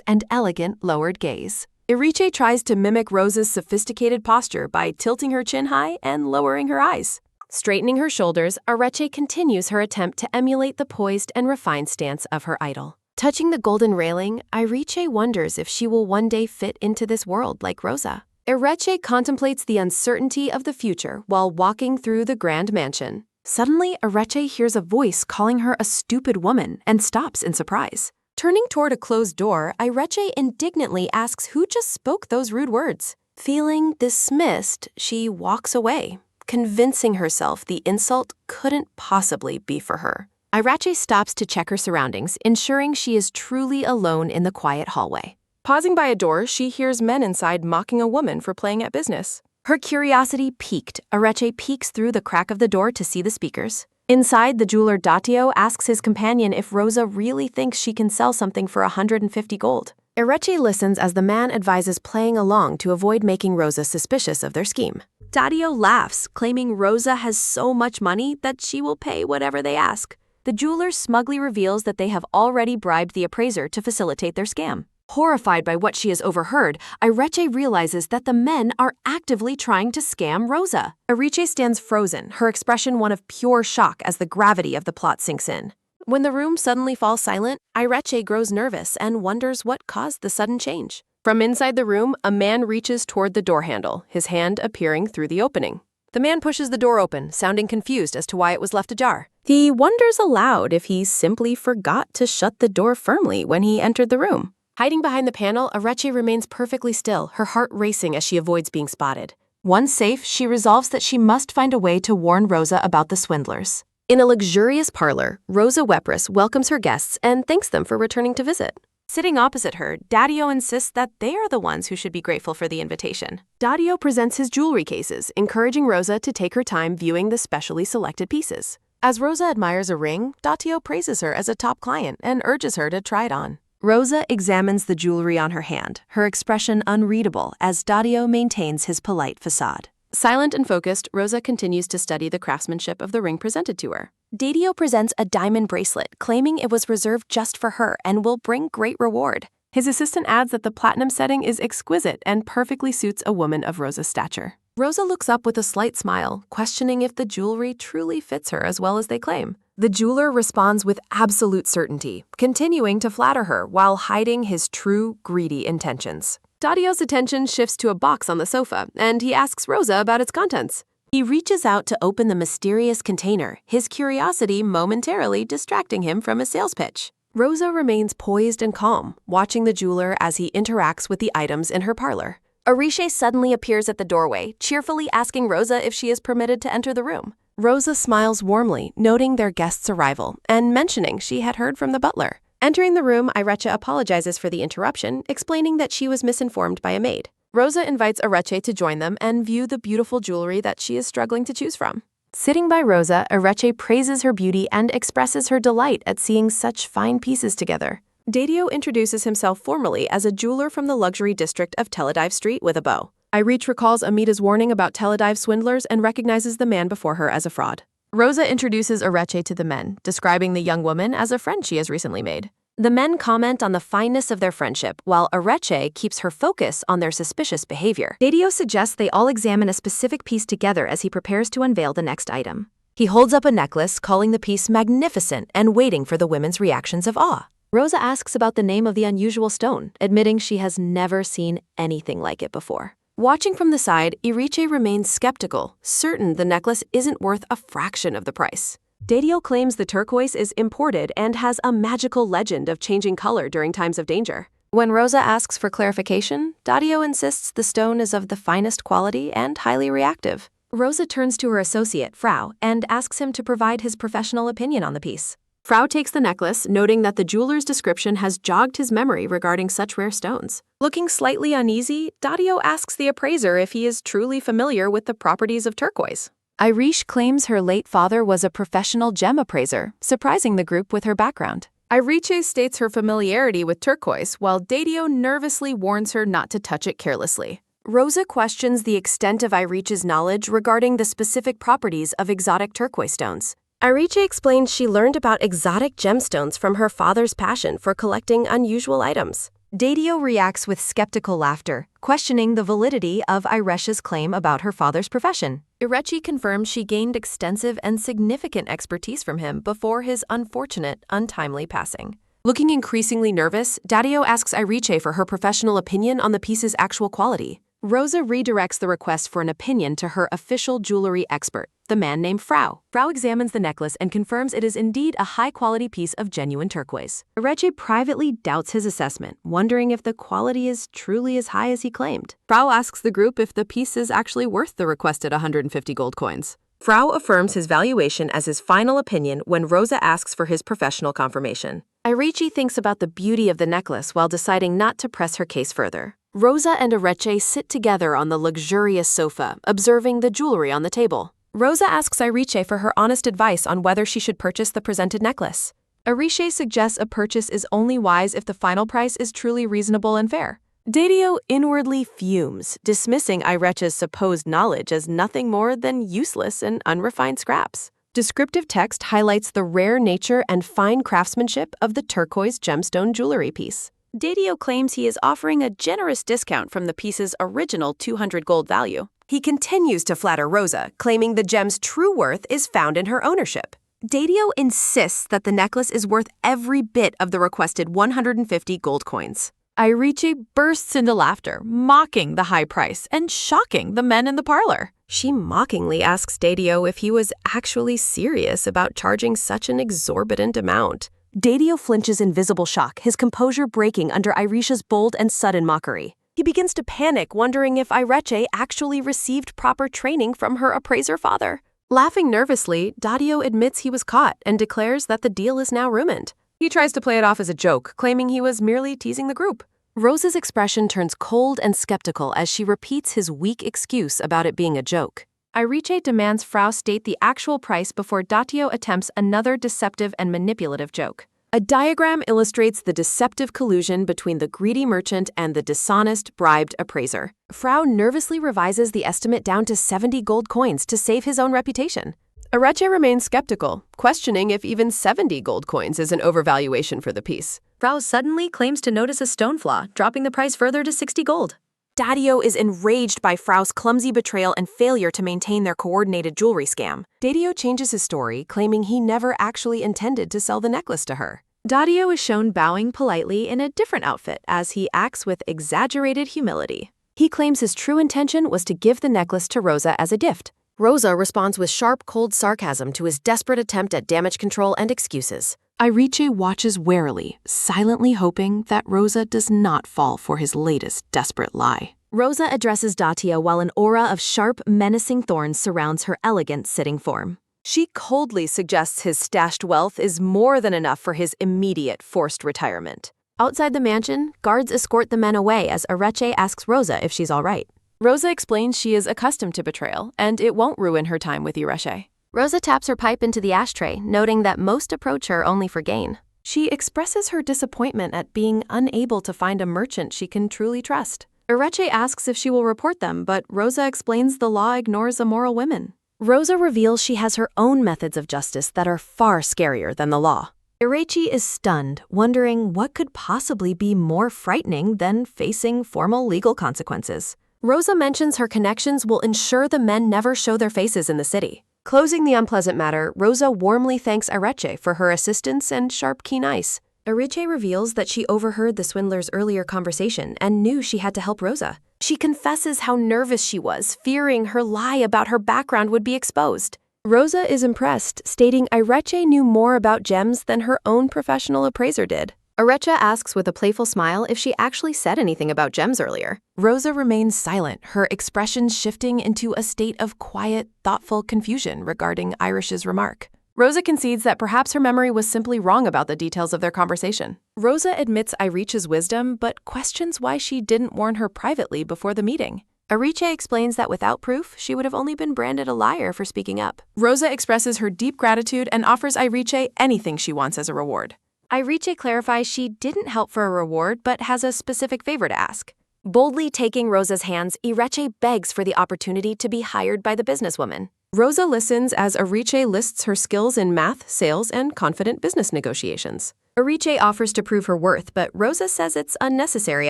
and elegant lowered gaze. Iriche tries to mimic Rosa's sophisticated posture by tilting her chin high and lowering her eyes. Straightening her shoulders, Iriche continues her attempt to emulate the poised and refined stance of her idol. Touching the golden railing, Iriche wonders if she will one day fit into this world like Rosa. Iriche contemplates the uncertainty of the future while walking through the grand mansion. Suddenly, Iriche hears a voice calling her a stupid woman and stops in surprise. Turning toward a closed door, Iriche indignantly asks who just spoke those rude words. Feeling dismissed, she walks away, convincing herself the insult couldn't possibly be for her. Iriche stops to check her surroundings, ensuring she is truly alone in the quiet hallway. Pausing by a door, she hears men inside mocking a woman for playing at business. Her curiosity piqued, Iriche peeks through the crack of the door to see the speakers. Inside, the jeweler Datio asks his companion if Rosa really thinks she can sell something for 150 gold. Iriche listens as the man advises playing along to avoid making Rosa suspicious of their scheme. Datio laughs, claiming Rosa has so much money that she will pay whatever they ask. The jeweler smugly reveals that they have already bribed the appraiser to facilitate their scam. Horrified by what she has overheard, Iriche realizes that the men are actively trying to scam Rosa. Iriche stands frozen, her expression one of pure shock as the gravity of the plot sinks in. When the room suddenly falls silent, Iriche grows nervous and wonders what caused the sudden change. From inside the room, a man reaches toward the door handle, his hand appearing through the opening. The man pushes the door open, sounding confused as to why it was left ajar. He wonders aloud if he simply forgot to shut the door firmly when he entered the room. Hiding behind the panel, Iriche remains perfectly still, her heart racing as she avoids being spotted. Once safe, she resolves that she must find a way to warn Rosa about the swindlers. In a luxurious parlor, Rosa Wepris welcomes her guests and thanks them for returning to visit. Sitting opposite her, Datio insists that they are the ones who should be grateful for the invitation. Datio presents his jewelry cases, encouraging Rosa to take her time viewing the specially selected pieces. As Rosa admires a ring, Datio praises her as a top client and urges her to try it on. Rosa examines the jewelry on her hand, her expression unreadable as Datio maintains his polite facade. Silent and focused, Rosa continues to study the craftsmanship of the ring presented to her. Datio presents a diamond bracelet, claiming it was reserved just for her and will bring great reward. His assistant adds that the platinum setting is exquisite and perfectly suits a woman of Rosa's stature. Rosa looks up with a slight smile, questioning if the jewelry truly fits her as well as they claim. The jeweler responds with absolute certainty, continuing to flatter her while hiding his true, greedy intentions. Datio's attention shifts to a box on the sofa, and he asks Rosa about its contents. He reaches out to open the mysterious container, his curiosity momentarily distracting him from a sales pitch. Rosa remains poised and calm, watching the jeweler as he interacts with the items in her parlor. Iriche suddenly appears at the doorway, cheerfully asking Rosa if she is permitted to enter the room. Rosa smiles warmly, noting their guest's arrival, and mentioning she had heard from the butler. Entering the room, Iriche apologizes for the interruption, explaining that she was misinformed by a maid. Rosa invites Iriche to join them and view the beautiful jewelry that she is struggling to choose from. Sitting by Rosa, Iriche praises her beauty and expresses her delight at seeing such fine pieces together. Dadio introduces himself formally as a jeweler from the luxury district of Teledive Street with a bow. Ireach recalls Amita's warning about Teledive swindlers and recognizes the man before her as a fraud. Rosa introduces Ireche to the men, describing the young woman as a friend she has recently made. The men comment on the fineness of their friendship, while Ireche keeps her focus on their suspicious behavior. Dadio suggests they all examine a specific piece together as he prepares to unveil the next item. He holds up a necklace, calling the piece magnificent and waiting for the women's reactions of awe. Rosa asks about the name of the unusual stone, admitting she has never seen anything like it before. Watching from the side, Ireche remains skeptical, certain the necklace isn't worth a fraction of the price. Dadio claims the turquoise is imported and has a magical legend of changing color during times of danger. When Rosa asks for clarification, Dadio insists the stone is of the finest quality and highly reactive. Rosa turns to her associate, Frau, and asks him to provide his professional opinion on the piece. Frau takes the necklace, noting that the jeweler's description has jogged his memory regarding such rare stones. Looking slightly uneasy, Dadio asks the appraiser if he is truly familiar with the properties of turquoise. Ireche claims her late father was a professional gem appraiser, surprising the group with her background. Ireche states her familiarity with turquoise, while Dadio nervously warns her not to touch it carelessly. Rosa questions the extent of Ireche's knowledge regarding the specific properties of exotic turquoise stones. Ireche explains she learned about exotic gemstones from her father's passion for collecting unusual items. Dadio reacts with skeptical laughter, questioning the validity of Ireche's claim about her father's profession. Ireche confirms she gained extensive and significant expertise from him before his unfortunate, untimely passing. Looking increasingly nervous, Dadio asks Ireche for her professional opinion on the piece's actual quality. Rosa redirects the request for an opinion to her official jewelry expert, the man named Frau. Frau examines the necklace and confirms it is indeed a high-quality piece of genuine turquoise. Ireche privately doubts his assessment, wondering if the quality is truly as high as he claimed. Frau asks the group if the piece is actually worth the requested 150 gold coins. Frau affirms his valuation as his final opinion when Rosa asks for his professional confirmation. Ireche thinks about the beauty of the necklace while deciding not to press her case further. Rosa and Ireche sit together on the luxurious sofa, observing the jewelry on the table. Rosa asks Ireche for her honest advice on whether she should purchase the presented necklace. Ireche suggests a purchase is only wise if the final price is truly reasonable and fair. Dadio inwardly fumes, dismissing Ireche's supposed knowledge as nothing more than useless and unrefined scraps. Descriptive text highlights the rare nature and fine craftsmanship of the turquoise gemstone jewelry piece. Dadio claims he is offering a generous discount from the piece's original 200 gold value. He continues to flatter Rosa, claiming the gem's true worth is found in her ownership. Dadio insists that the necklace is worth every bit of the requested 150 gold coins. Ireche bursts into laughter, mocking the high price and shocking the men in the parlor. She mockingly asks Dadio if he was actually serious about charging such an exorbitant amount. Dadio flinches in visible shock, his composure breaking under Ireche's bold and sudden mockery. He begins to panic, wondering if Ireche actually received proper training from her appraiser father. Laughing nervously, Dadio admits he was caught and declares that the deal is now ruined. He tries to play it off as a joke, claiming he was merely teasing the group. Rosa's expression turns cold and skeptical as she repeats his weak excuse about it being a joke. Ireche demands Frau state the actual price before Dadio attempts another deceptive and manipulative joke. A diagram illustrates the deceptive collusion between the greedy merchant and the dishonest, bribed appraiser. Frau nervously revises the estimate down to 70 gold coins to save his own reputation. Ireche remains skeptical, questioning if even 70 gold coins is an overvaluation for the piece. Frau suddenly claims to notice a stone flaw, dropping the price further to 60 gold. Dadio is enraged by Frau's clumsy betrayal and failure to maintain their coordinated jewelry scam. Dadio changes his story, claiming he never actually intended to sell the necklace to her. Dadio is shown bowing politely in a different outfit as he acts with exaggerated humility. He claims his true intention was to give the necklace to Rosa as a gift. Rosa responds with sharp, cold sarcasm to his desperate attempt at damage control and excuses. Ireche watches warily, silently hoping that Rosa does not fall for his latest desperate lie. Rosa addresses Dadio while an aura of sharp, menacing thorns surrounds her elegant sitting form. She coldly suggests his stashed wealth is more than enough for his immediate forced retirement. Outside the mansion, guards escort the men away as Ireche asks Rosa if she's all right. Rosa explains she is accustomed to betrayal, and it won't ruin her time with Ireche. Rosa taps her pipe into the ashtray, noting that most approach her only for gain. She expresses her disappointment at being unable to find a merchant she can truly trust. Ireche asks if she will report them, but Rosa explains the law ignores immoral women. Rosa reveals she has her own methods of justice that are far scarier than the law. Ireche is stunned, wondering what could possibly be more frightening than facing formal legal consequences. Rosa mentions her connections will ensure the men never show their faces in the city. Closing the unpleasant matter, Rosa warmly thanks Ireche for her assistance and sharp, keen eyes. Ireche reveals that she overheard the swindler's earlier conversation and knew she had to help Rosa. She confesses how nervous she was, fearing her lie about her background would be exposed. Rosa is impressed, stating Ireche knew more about gems than her own professional appraiser did. Ireche asks with a playful smile if she actually said anything about gems earlier. Rosa remains silent, her expressions shifting into a state of quiet, thoughtful confusion regarding Irish's remark. Rosa concedes that perhaps her memory was simply wrong about the details of their conversation. Rosa admits Ireche's wisdom, but questions why she didn't warn her privately before the meeting. Ireche explains that without proof, she would have only been branded a liar for speaking up. Rosa expresses her deep gratitude and offers Ireche anything she wants as a reward. Ireche clarifies she didn't help for a reward, but has a specific favor to ask. Boldly taking Rosa's hands, Ireche begs for the opportunity to be hired by the businesswoman. Rosa listens as Ireche lists her skills in math, sales, and confident business negotiations. Ireche offers to prove her worth, but Rosa says it's unnecessary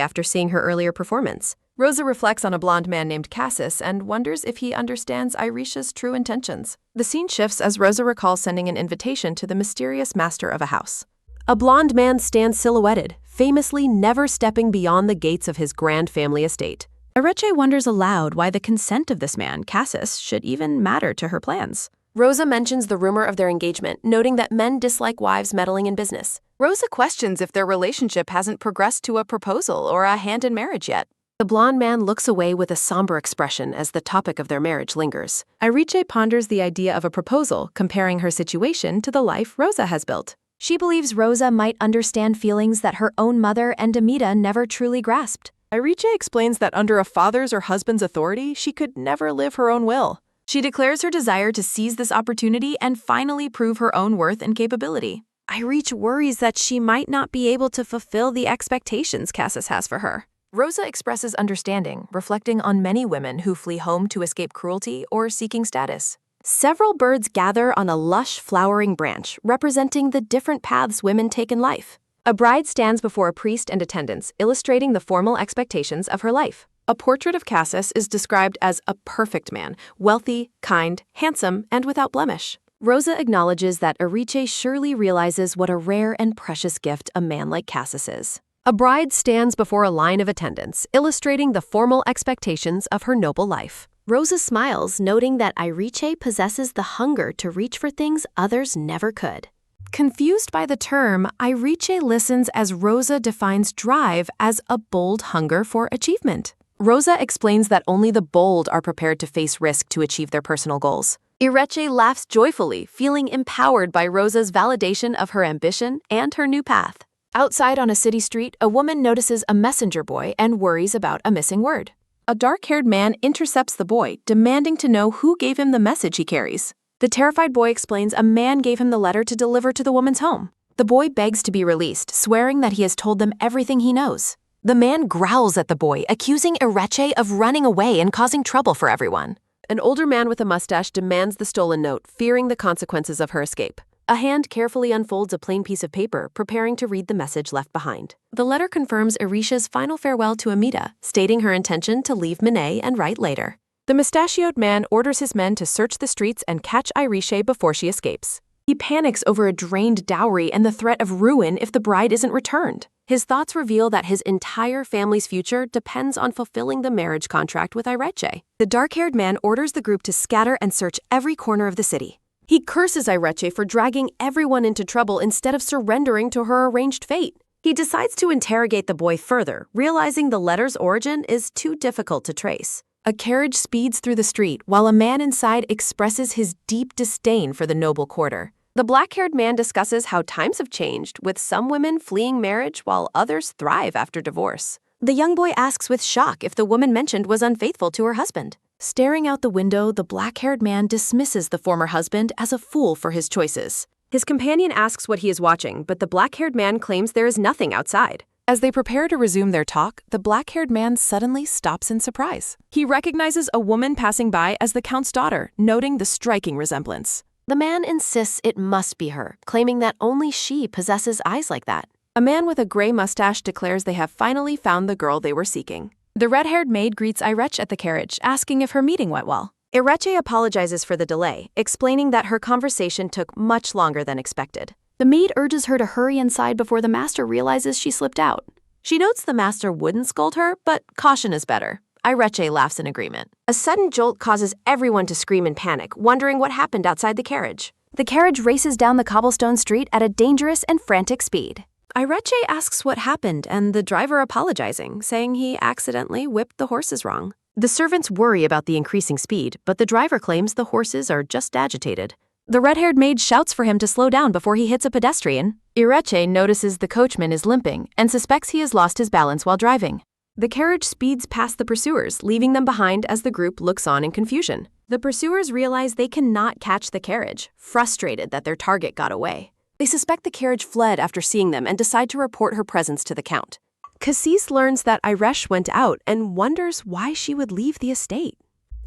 after seeing her earlier performance. Rosa reflects on a blonde man named Cassis and wonders if he understands Ireche's true intentions. The scene shifts as Rosa recalls sending an invitation to the mysterious master of a house. A blonde man stands silhouetted, famously never stepping beyond the gates of his grand family estate. Ireche wonders aloud why the consent of this man, Cassis, should even matter to her plans. Rosa mentions the rumor of their engagement, noting that men dislike wives meddling in business. Rosa questions if their relationship hasn't progressed to a proposal or a hand in marriage yet. The blonde man looks away with a somber expression as the topic of their marriage lingers. Ireche ponders the idea of a proposal, comparing her situation to the life Rosa has built. She believes Rosa might understand feelings that her own mother and Amita never truly grasped. Ireche explains that under a father's or husband's authority, she could never live her own will. She declares her desire to seize this opportunity and finally prove her own worth and capability. Ireche worries that she might not be able to fulfill the expectations Cassis has for her. Rosa expresses understanding, reflecting on many women who flee home to escape cruelty or seeking status. Several birds gather on a lush, flowering branch, representing the different paths women take in life. A bride stands before a priest and attendants, illustrating the formal expectations of her life. A portrait of Cassis is described as a perfect man, wealthy, kind, handsome, and without blemish. Rosa acknowledges that Ireche surely realizes what a rare and precious gift a man like Cassis is. A bride stands before a line of attendants, illustrating the formal expectations of her noble life. Rosa smiles, noting that Ireche possesses the hunger to reach for things others never could. Confused by the term, Ireche listens as Rosa defines drive as a bold hunger for achievement. Rosa explains that only the bold are prepared to face risk to achieve their personal goals. Ireche laughs joyfully, feeling empowered by Rosa's validation of her ambition and her new path. Outside on a city street, a woman notices a messenger boy and worries about a missing word. A dark-haired man intercepts the boy, demanding to know who gave him the message he carries. The terrified boy explains a man gave him the letter to deliver to the woman's home. The boy begs to be released, swearing that he has told them everything he knows. The man growls at the boy, accusing Ireche of running away and causing trouble for everyone. An older man with a mustache demands the stolen note, fearing the consequences of her escape. A hand carefully unfolds a plain piece of paper, preparing to read the message left behind. The letter confirms Ireche's final farewell to Amita, stating her intention to leave Manet and write later. The mustachioed man orders his men to search the streets and catch Ireche before she escapes. He panics over a drained dowry and the threat of ruin if the bride isn't returned. His thoughts reveal that his entire family's future depends on fulfilling the marriage contract with Ireche. The dark-haired man orders the group to scatter and search every corner of the city. He curses Ireche for dragging everyone into trouble instead of surrendering to her arranged fate. He decides to interrogate the boy further, realizing the letter's origin is too difficult to trace. A carriage speeds through the street while a man inside expresses his deep disdain for the noble quarter. The black-haired man discusses how times have changed, with some women fleeing marriage while others thrive after divorce. The young boy asks with shock if the woman mentioned was unfaithful to her husband. Staring out the window, the black-haired man dismisses the former husband as a fool for his choices. His companion asks what he is watching, but the black-haired man claims there is nothing outside. As they prepare to resume their talk, the black-haired man suddenly stops in surprise. He recognizes a woman passing by as the Count's daughter, noting the striking resemblance. The man insists it must be her, claiming that only she possesses eyes like that. A man with a gray mustache declares they have finally found the girl they were seeking. The red-haired maid greets Ireche at the carriage, asking if her meeting went well. Ireche apologizes for the delay, explaining that her conversation took much longer than expected. The maid urges her to hurry inside before the master realizes she slipped out. She notes the master wouldn't scold her, but caution is better. Ireche laughs in agreement. A sudden jolt causes everyone to scream in panic, wondering what happened outside the carriage. The carriage races down the cobblestone street at a dangerous and frantic speed. Ireche asks what happened, and the driver apologizing, saying he accidentally whipped the horses wrong. The servants worry about the increasing speed, but the driver claims the horses are just agitated. The red-haired maid shouts for him to slow down before he hits a pedestrian. Ireche notices the coachman is limping and suspects he has lost his balance while driving. The carriage speeds past the pursuers, leaving them behind as the group looks on in confusion. The pursuers realize they cannot catch the carriage, frustrated that their target got away. They suspect the carriage fled after seeing them and decide to report her presence to the Count. Cassis learns that Ireche went out and wonders why she would leave the estate.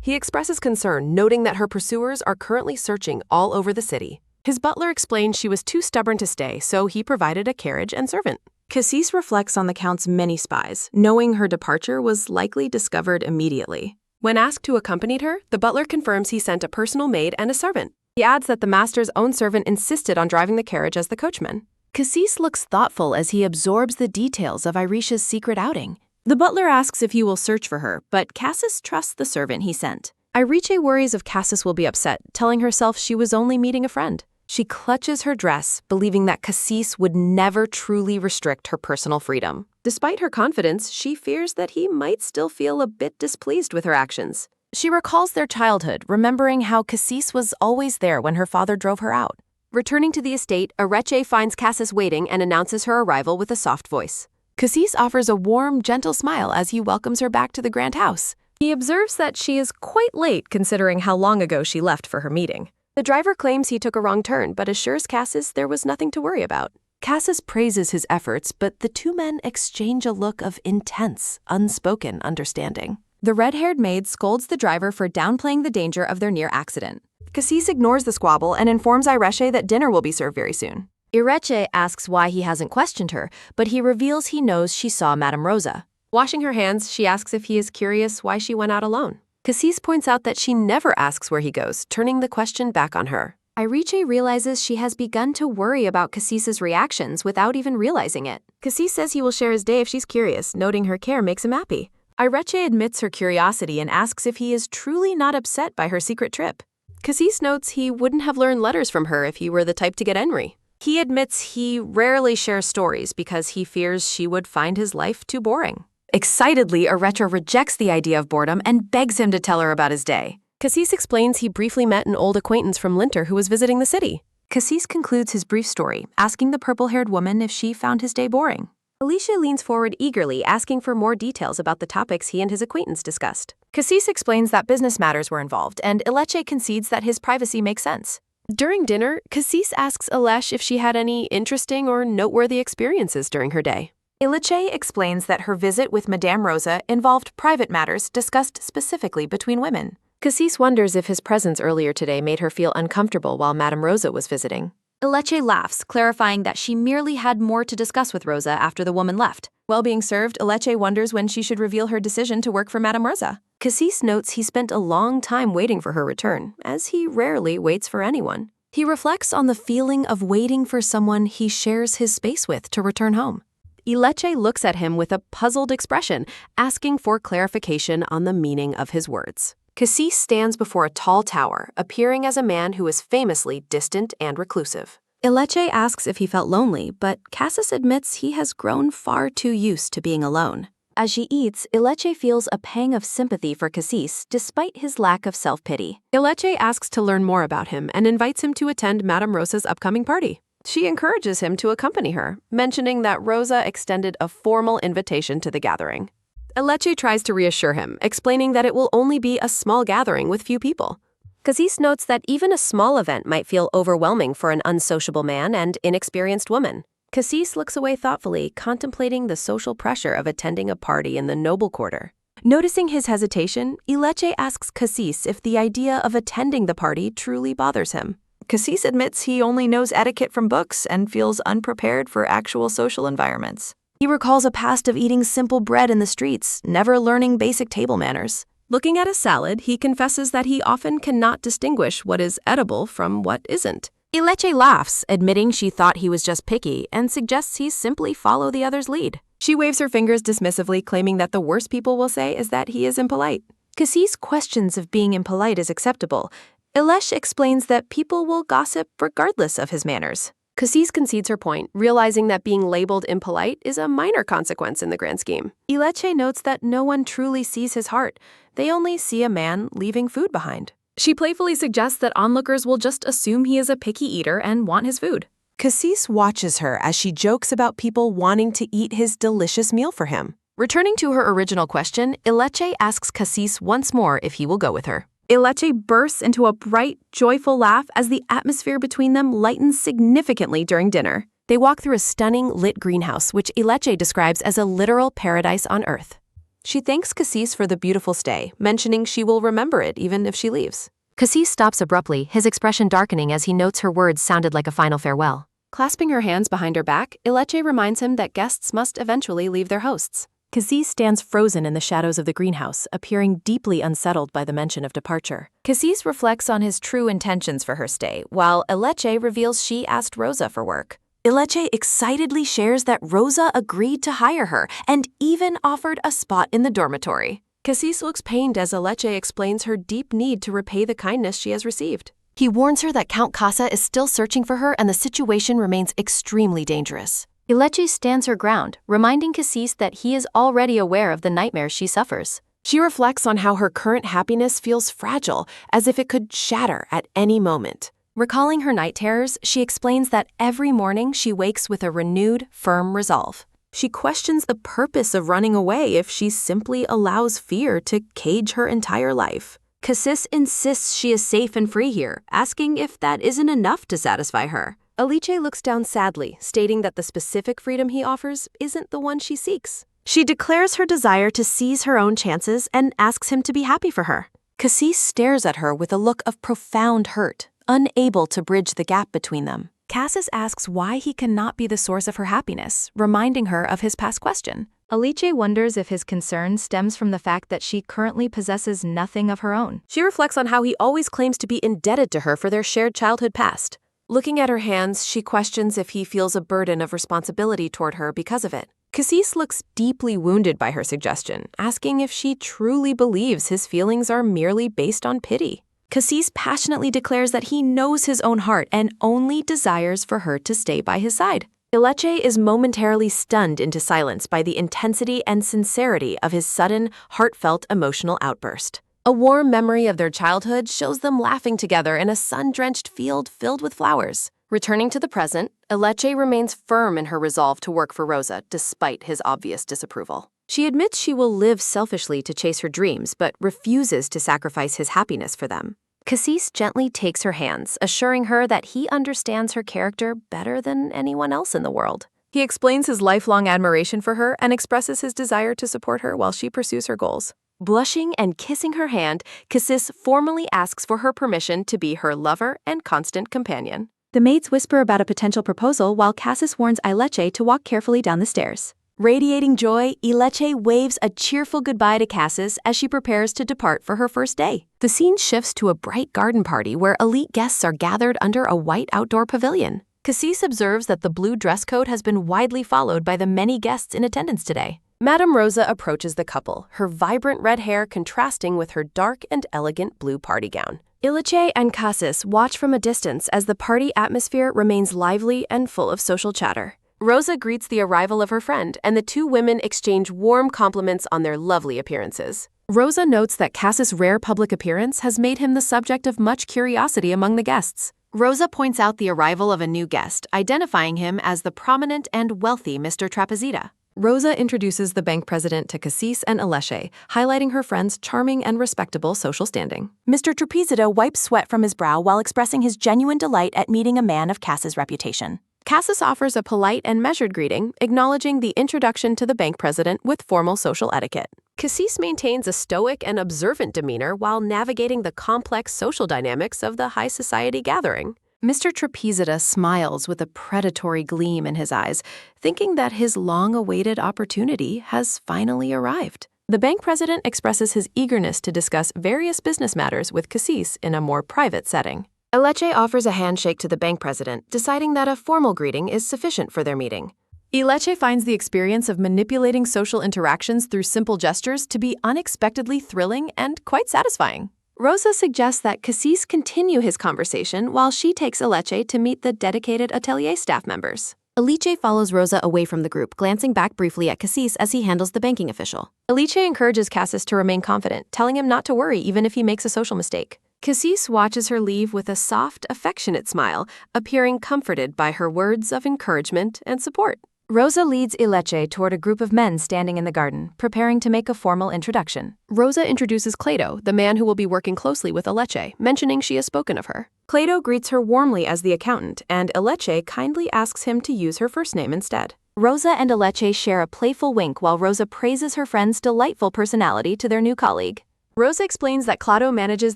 He expresses concern, noting that her pursuers are currently searching all over the city. His butler explains she was too stubborn to stay, so he provided a carriage and servant. Cassis reflects on the Count's many spies, knowing her departure was likely discovered immediately. When asked who accompanied her, the butler confirms he sent a personal maid and a servant. He adds that the master's own servant insisted on driving the carriage as the coachman. Cassis looks thoughtful as he absorbs the details of Ireche's secret outing. The butler asks if he will search for her, but Cassis trusts the servant he sent. Ireche worries if Cassis will be upset, telling herself she was only meeting a friend. She clutches her dress, believing that Cassis would never truly restrict her personal freedom. Despite her confidence, she fears that he might still feel a bit displeased with her actions. She recalls their childhood, remembering how Cassis was always there when her father drove her out. Returning to the estate, Ireche finds Cassis waiting and announces her arrival with a soft voice. Cassis offers a warm, gentle smile as he welcomes her back to the grand house. He observes that she is quite late considering how long ago she left for her meeting. The driver claims he took a wrong turn, but assures Cassis there was nothing to worry about. Cassis praises his efforts, but the two men exchange a look of intense, unspoken understanding. The red-haired maid scolds the driver for downplaying the danger of their near accident. Cassis ignores the squabble and informs Ireche that dinner will be served very soon. Ireche asks why he hasn't questioned her, but he reveals he knows she saw Madame Rosa. Washing her hands, she asks if he is curious why she went out alone. Cassis points out that she never asks where he goes, turning the question back on her. Ireche realizes she has begun to worry about Cassis's reactions without even realizing it. Cassis says he will share his day if she's curious, noting her care makes him happy. Ireche admits her curiosity and asks if he is truly not upset by her secret trip. Cassis notes he wouldn't have learned letters from her if he were the type to get angry. He admits he rarely shares stories because he fears she would find his life too boring. Excitedly, Ireche rejects the idea of boredom and begs him to tell her about his day. Cassis explains he briefly met an old acquaintance from Linter who was visiting the city. Cassis concludes his brief story, asking the purple-haired woman if she found his day boring. Alicia leans forward eagerly, asking for more details about the topics he and his acquaintance discussed. Cassis explains that business matters were involved, and Ireche concedes that his privacy makes sense. During dinner, Cassis asks Ireche if she had any interesting or noteworthy experiences during her day. Ireche explains that her visit with Madame Rosa involved private matters discussed specifically between women. Cassis wonders if his presence earlier today made her feel uncomfortable while Madame Rosa was visiting. Ireche laughs, clarifying that she merely had more to discuss with Rosa after the woman left. While being served, Ireche wonders when she should reveal her decision to work for Madame Rosa. Cassis notes he spent a long time waiting for her return, as he rarely waits for anyone. He reflects on the feeling of waiting for someone he shares his space with to return home. Ireche looks at him with a puzzled expression, asking for clarification on the meaning of his words. Cassis stands before a tall tower, appearing as a man who is famously distant and reclusive. Ireche asks if he felt lonely, but Cassis admits he has grown far too used to being alone. As she eats, Ireche feels a pang of sympathy for Cassis despite his lack of self-pity. Ireche asks to learn more about him and invites him to attend Madame Rosa's upcoming party. She encourages him to accompany her, mentioning that Rosa extended a formal invitation to the gathering. Ireche tries to reassure him, explaining that it will only be a small gathering with few people. Cassis notes that even a small event might feel overwhelming for an unsociable man and inexperienced woman. Cassis looks away thoughtfully, contemplating the social pressure of attending a party in the noble quarter. Noticing his hesitation, Ileche asks Cassis if the idea of attending the party truly bothers him. Cassis admits he only knows etiquette from books and feels unprepared for actual social environments. He recalls a past of eating simple bread in the streets, never learning basic table manners. Looking at a salad, he confesses that he often cannot distinguish what is edible from what isn't. Ileche laughs, admitting she thought he was just picky, and suggests he simply follow the other's lead. She waves her fingers dismissively, claiming that the worst people will say is that he is impolite. Cassis questions if being impolite is acceptable. Ileche explains that people will gossip regardless of his manners. Cassis concedes her point, realizing that being labeled impolite is a minor consequence in the grand scheme. Ileche notes that no one truly sees his heart. They only see a man leaving food behind. She playfully suggests that onlookers will just assume he is a picky eater and want his food. Cassis watches her as she jokes about people wanting to eat his delicious meal for him. Returning to her original question, Ileche asks Cassis once more if he will go with her. Ileche bursts into a bright, joyful laugh as the atmosphere between them lightens significantly during dinner. They walk through a stunning lit greenhouse, which Ileche describes as a literal paradise on earth. She thanks Cassis for the beautiful stay, mentioning she will remember it even if she leaves. Cassis stops abruptly, his expression darkening as he notes her words sounded like a final farewell. Clasping her hands behind her back, Ileche reminds him that guests must eventually leave their hosts. Cassis stands frozen in the shadows of the greenhouse, appearing deeply unsettled by the mention of departure. Cassis reflects on his true intentions for her stay, while Ileche reveals she asked Rosa for work. Ileche excitedly shares that Rosa agreed to hire her and even offered a spot in the dormitory. Cassis looks pained as Ileche explains her deep need to repay the kindness she has received. He warns her that Count Casa is still searching for her and the situation remains extremely dangerous. Ileche stands her ground, reminding Cassis that he is already aware of the nightmares she suffers. She reflects on how her current happiness feels fragile, as if it could shatter at any moment. Recalling her night terrors, she explains that every morning she wakes with a renewed, firm resolve. She questions the purpose of running away if she simply allows fear to cage her entire life. Cassis insists she is safe and free here, asking if that isn't enough to satisfy her. Ileche looks down sadly, stating that the specific freedom he offers isn't the one she seeks. She declares her desire to seize her own chances and asks him to be happy for her. Cassis stares at her with a look of profound hurt, unable to bridge the gap between them. Cassis asks why he cannot be the source of her happiness, reminding her of his past question. Ileche wonders if his concern stems from the fact that she currently possesses nothing of her own. She reflects on how he always claims to be indebted to her for their shared childhood past. Looking at her hands, she questions if he feels a burden of responsibility toward her because of it. Cassis looks deeply wounded by her suggestion, asking if she truly believes his feelings are merely based on pity. Cassis passionately declares that he knows his own heart and only desires for her to stay by his side. Ileche is momentarily stunned into silence by the intensity and sincerity of his sudden, heartfelt emotional outburst. A warm memory of their childhood shows them laughing together in a sun-drenched field filled with flowers. Returning to the present, Ileche remains firm in her resolve to work for Rosa despite his obvious disapproval. She admits she will live selfishly to chase her dreams, but refuses to sacrifice his happiness for them. Cassis gently takes her hands, assuring her that he understands her character better than anyone else in the world. He explains his lifelong admiration for her and expresses his desire to support her while she pursues her goals. Blushing and kissing her hand, Cassis formally asks for her permission to be her lover and constant companion. The maids whisper about a potential proposal while Cassis warns Ileche to walk carefully down the stairs. Radiating joy, Ileche waves a cheerful goodbye to Cassis as she prepares to depart for her first day. The scene shifts to a bright garden party where elite guests are gathered under a white outdoor pavilion. Cassis observes that the blue dress code has been widely followed by the many guests in attendance today. Madame Rosa approaches the couple, her vibrant red hair contrasting with her dark and elegant blue party gown. Ileche and Cassis watch from a distance as the party atmosphere remains lively and full of social chatter. Rosa greets the arrival of her friend, and the two women exchange warm compliments on their lovely appearances. Rosa notes that Cassis' rare public appearance has made him the subject of much curiosity among the guests. Rosa points out the arrival of a new guest, identifying him as the prominent and wealthy Mr. Trapezita. Rosa introduces the bank president to Cassis and Aleshe, highlighting her friend's charming and respectable social standing. Mr. Trapezito wipes sweat from his brow while expressing his genuine delight at meeting a man of Cassis' reputation. Cassis offers a polite and measured greeting, acknowledging the introduction to the bank president with formal social etiquette. Cassis maintains a stoic and observant demeanor while navigating the complex social dynamics of the high society gathering. Mr. Trapezita smiles with a predatory gleam in his eyes, thinking that his long-awaited opportunity has finally arrived. The bank president expresses his eagerness to discuss various business matters with Cassis in a more private setting. Aleshe offers a handshake to the bank president, deciding that a formal greeting is sufficient for their meeting. Aleshe finds the experience of manipulating social interactions through simple gestures to be unexpectedly thrilling and quite satisfying. Rosa suggests that Cassis continue his conversation while she takes Aleshe to meet the dedicated atelier staff members. Aleshe follows Rosa away from the group, glancing back briefly at Cassis as he handles the banking official. Aleshe encourages Cassis to remain confident, telling him not to worry even if he makes a social mistake. Cassis watches her leave with a soft, affectionate smile, appearing comforted by her words of encouragement and support. Rosa leads Aleshe toward a group of men standing in the garden, preparing to make a formal introduction. Rosa introduces Clado, the man who will be working closely with Aleshe, mentioning she has spoken of her. Clado greets her warmly as the accountant, and Aleshe kindly asks him to use her first name instead. Rosa and Aleshe share a playful wink while Rosa praises her friend's delightful personality to their new colleague. Rosa explains that Clado manages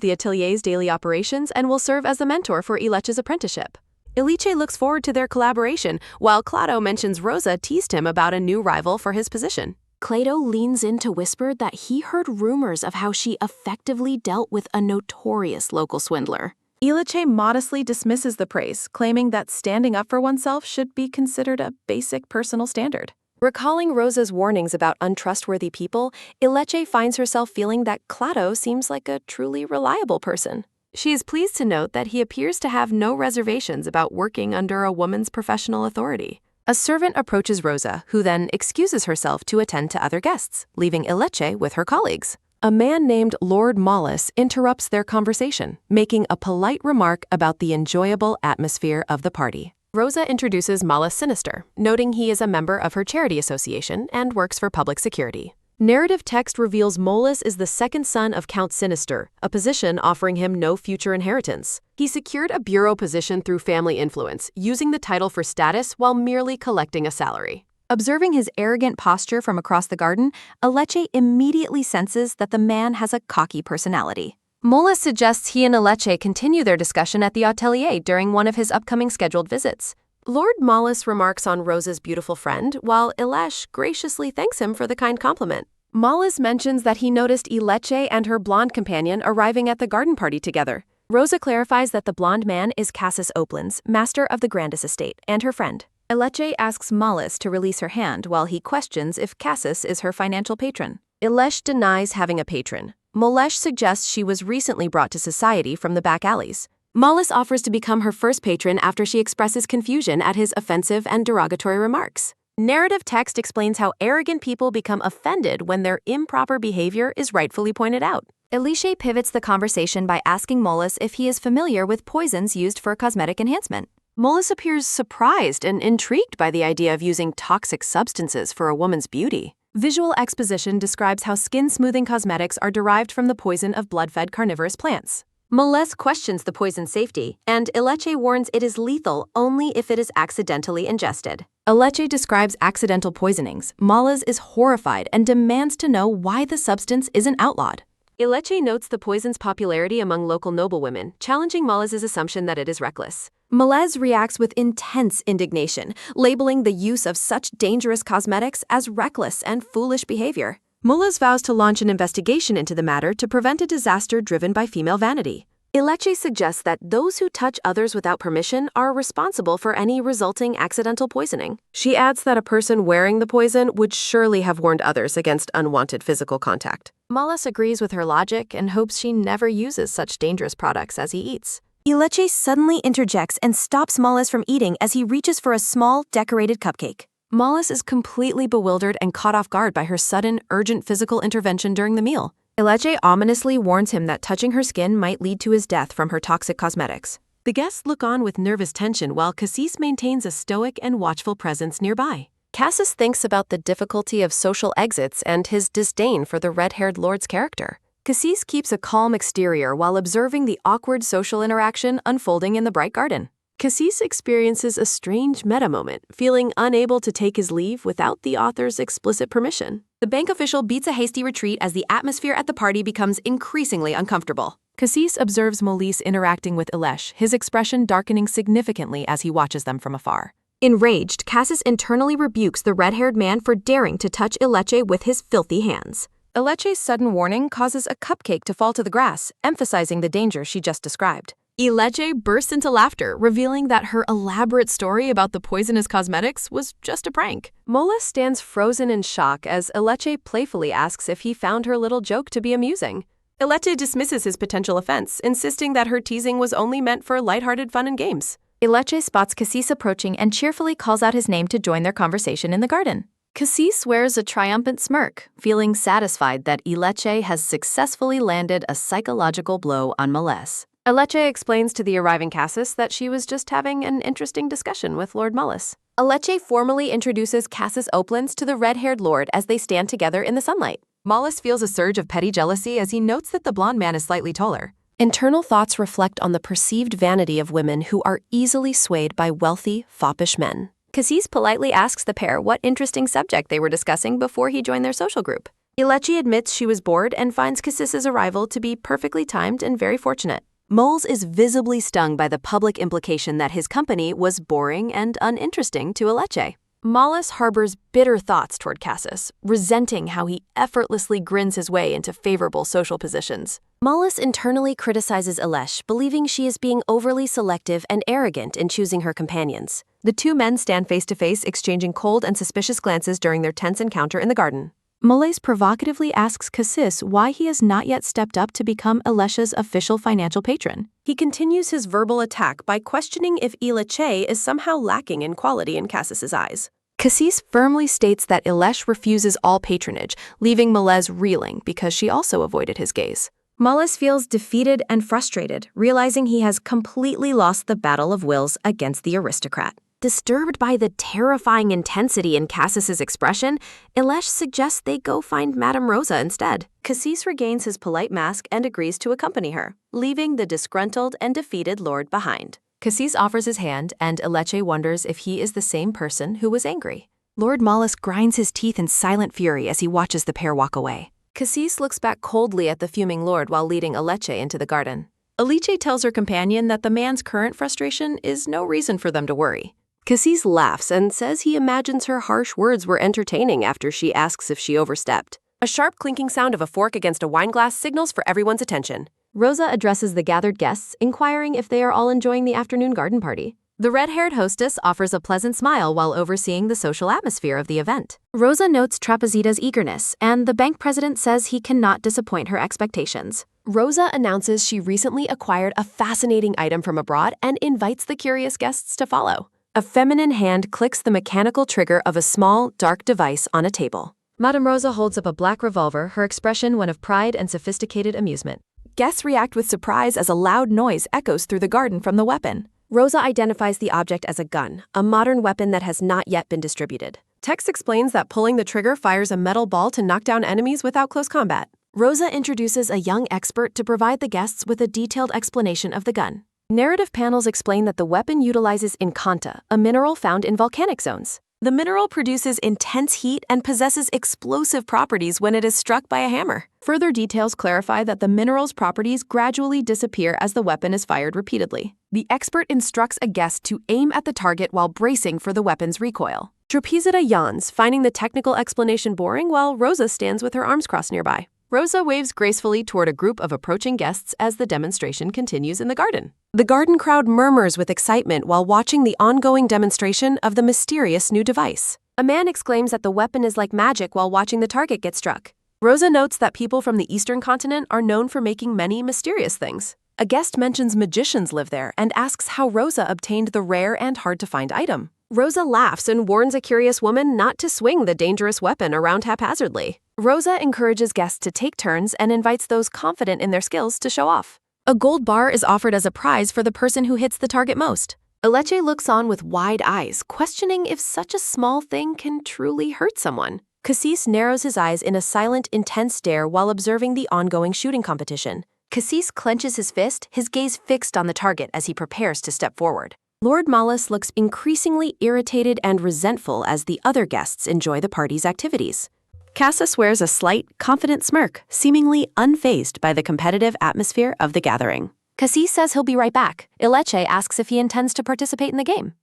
the atelier's daily operations and will serve as the mentor for Aleshe's apprenticeship. Aleshe looks forward to their collaboration, while Clado mentions Rosa teased him about a new rival for his position. Clado leans in to whisper that he heard rumors of how she effectively dealt with a notorious local swindler. Aleshe modestly dismisses the praise, claiming that standing up for oneself should be considered a basic personal standard. Recalling Rosa's warnings about untrustworthy people, Aleshe finds herself feeling that Clado seems like a truly reliable person. She is pleased to note that he appears to have no reservations about working under a woman's professional authority. A servant approaches Rosa, who then excuses herself to attend to other guests, leaving Aleshe with her colleagues. A man named Lord Malicious interrupts their conversation, making a polite remark about the enjoyable atmosphere of the party. Rosa introduces Malicious Sinister, noting he is a member of her charity association and works for public security. Narrative text reveals Malicious is the second son of Count Sinister, a position offering him no future inheritance. He secured a bureau position through family influence, using the title for status while merely collecting a salary. Observing his arrogant posture from across the garden, Aleshe immediately senses that the man has a cocky personality. Malicious suggests he and Aleshe continue their discussion at the atelier during one of his upcoming scheduled visits. Lord Malicious remarks on Rosa's beautiful friend, while Aleshe graciously thanks him for the kind compliment. Malicious mentions that he noticed Aleshe and her blonde companion arriving at the garden party together. Rosa clarifies that the blonde man is Cassis Oplands, master of the Grandis estate, and her friend. Aleshe asks Malicious to release her hand while he questions if Cassis is her financial patron. Aleshe denies having a patron. Malicious suggests she was recently brought to society from the back alleys. Malicious offers to become her first patron after she expresses confusion at his offensive and derogatory remarks. Narrative text explains how arrogant people become offended when their improper behavior is rightfully pointed out. Aleshe pivots the conversation by asking Malicious if he is familiar with poisons used for cosmetic enhancement. Malicious appears surprised and intrigued by the idea of using toxic substances for a woman's beauty. Visual exposition describes how skin-smoothing cosmetics are derived from the poison of blood-fed carnivorous plants. Malicious questions the poison's safety, and Aleshe warns it is lethal only if it is accidentally ingested. Aleshe describes accidental poisonings. Malicious is horrified and demands to know why the substance isn't outlawed. Aleshe notes the poison's popularity among local noblewomen, challenging Malicious's assumption that it is reckless. Malicious reacts with intense indignation, labeling the use of such dangerous cosmetics as reckless and foolish behavior. Malicious vows to launch an investigation into the matter to prevent a disaster driven by female vanity. Aleshe suggests that those who touch others without permission are responsible for any resulting accidental poisoning. She adds that a person wearing the poison would surely have warned others against unwanted physical contact. Malicious agrees with her logic and hopes she never uses such dangerous products as he eats. Aleshe suddenly interjects and stops Malicious from eating as he reaches for a small, decorated cupcake. Malicious is completely bewildered and caught off guard by her sudden, urgent physical intervention during the meal. Aleshe ominously warns him that touching her skin might lead to his death from her toxic cosmetics. The guests look on with nervous tension while Cassis maintains a stoic and watchful presence nearby. Cassis thinks about the difficulty of social exits and his disdain for the red-haired lord's character. Cassis keeps a calm exterior while observing the awkward social interaction unfolding in the bright garden. Cassis experiences a strange meta moment, feeling unable to take his leave without the author's explicit permission. The bank official beats a hasty retreat as the atmosphere at the party becomes increasingly uncomfortable. Cassis observes Malicious interacting with Ilesh, his expression darkening significantly as he watches them from afar. Enraged, Cassis internally rebukes the red-haired man for daring to touch Ileche with his filthy hands. Ileche's sudden warning causes a cupcake to fall to the grass, emphasizing the danger she just described. Ileche bursts into laughter, revealing that her elaborate story about the poisonous cosmetics was just a prank. Mola stands frozen in shock as Ileche playfully asks if he found her little joke to be amusing. Ileche dismisses his potential offense, insisting that her teasing was only meant for lighthearted fun and games. Ileche spots Cassis approaching and cheerfully calls out his name to join their conversation in the garden. Cassis wears a triumphant smirk, feeling satisfied that Ileche has successfully landed a psychological blow on Malicious. Ileche explains to the arriving Cassis that she was just having an interesting discussion with Lord Malicious. Ileche formally introduces Cassis Oplands to the red-haired lord as they stand together in the sunlight. Malicious feels a surge of petty jealousy as he notes that the blonde man is slightly taller. Internal thoughts reflect on the perceived vanity of women who are easily swayed by wealthy, foppish men. Cassis politely asks the pair what interesting subject they were discussing before he joined their social group. Ileche admits she was bored and finds Cassis's arrival to be perfectly timed and very fortunate. Moles is visibly stung by the public implication that his company was boring and uninteresting to Ileche. Malicious harbors bitter thoughts toward Cassis, resenting how he effortlessly grins his way into favorable social positions. Malicious internally criticizes Ileche, believing she is being overly selective and arrogant in choosing her companions. The two men stand face to face, exchanging cold and suspicious glances during their tense encounter in the garden. Malicious provocatively asks Cassis why he has not yet stepped up to become Ileche's official financial patron. He continues his verbal attack by questioning if Ileche is somehow lacking in quality in Cassis's eyes. Cassis firmly states that Ileche refuses all patronage, leaving Malicious reeling because she also avoided his gaze. Malicious feels defeated and frustrated, realizing he has completely lost the battle of wills against the aristocrat. Disturbed by the terrifying intensity in Cassis's expression, Ileche suggests they go find Madame Rosa instead. Cassis regains his polite mask and agrees to accompany her, leaving the disgruntled and defeated lord behind. Cassis offers his hand, and Ileche wonders if he is the same person who was angry. Lord Malicious grinds his teeth in silent fury as he watches the pair walk away. Cassis looks back coldly at the fuming lord while leading Ileche into the garden. Ileche tells her companion that the man's current frustration is no reason for them to worry. Cassis laughs and says he imagines her harsh words were entertaining after she asks if she overstepped. A sharp clinking sound of a fork against a wine glass signals for everyone's attention. Rosa addresses the gathered guests, inquiring if they are all enjoying the afternoon garden party. The red-haired hostess offers a pleasant smile while overseeing the social atmosphere of the event. Rosa notes Trapezita's eagerness, and the bank president says he cannot disappoint her expectations. Rosa announces she recently acquired a fascinating item from abroad and invites the curious guests to follow. A feminine hand clicks the mechanical trigger of a small, dark device on a table. Madame Rosa holds up a black revolver, her expression one of pride and sophisticated amusement. Guests react with surprise as a loud noise echoes through the garden from the weapon. Rosa identifies the object as a gun, a modern weapon that has not yet been distributed. Text explains that pulling the trigger fires a metal ball to knock down enemies without close combat. Rosa introduces a young expert to provide the guests with a detailed explanation of the gun. Narrative panels explain that the weapon utilizes incanta, a mineral found in volcanic zones. The mineral produces intense heat and possesses explosive properties when it is struck by a hammer. Further details clarify that the mineral's properties gradually disappear as the weapon is fired repeatedly. The expert instructs a guest to aim at the target while bracing for the weapon's recoil. Trapezita yawns, finding the technical explanation boring while Rosa stands with her arms crossed nearby. Rosa waves gracefully toward a group of approaching guests as the demonstration continues in the garden. The garden crowd murmurs with excitement while watching the ongoing demonstration of the mysterious new device. A man exclaims that the weapon is like magic while watching the target get struck. Rosa notes that people from the Eastern continent are known for making many mysterious things. A guest mentions magicians live there and asks how Rosa obtained the rare and hard-to-find item. Rosa laughs and warns a curious woman not to swing the dangerous weapon around haphazardly. Rosa encourages guests to take turns and invites those confident in their skills to show off. A gold bar is offered as a prize for the person who hits the target most. Ileche looks on with wide eyes, questioning if such a small thing can truly hurt someone. Cassis narrows his eyes in a silent, intense stare while observing the ongoing shooting competition. Cassis clenches his fist, his gaze fixed on the target as he prepares to step forward. Lord Malicious looks increasingly irritated and resentful as the other guests enjoy the party's activities. Cassis wears a slight, confident smirk, seemingly unfazed by the competitive atmosphere of the gathering. Cassis says he'll be right back. Ileche asks if he intends to participate in the game.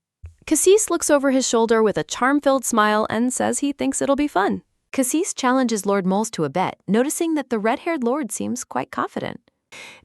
Cassis looks over his shoulder with a charm-filled smile and says he thinks it'll be fun. Cassis challenges Lord Moles to a bet, noticing that the red-haired lord seems quite confident.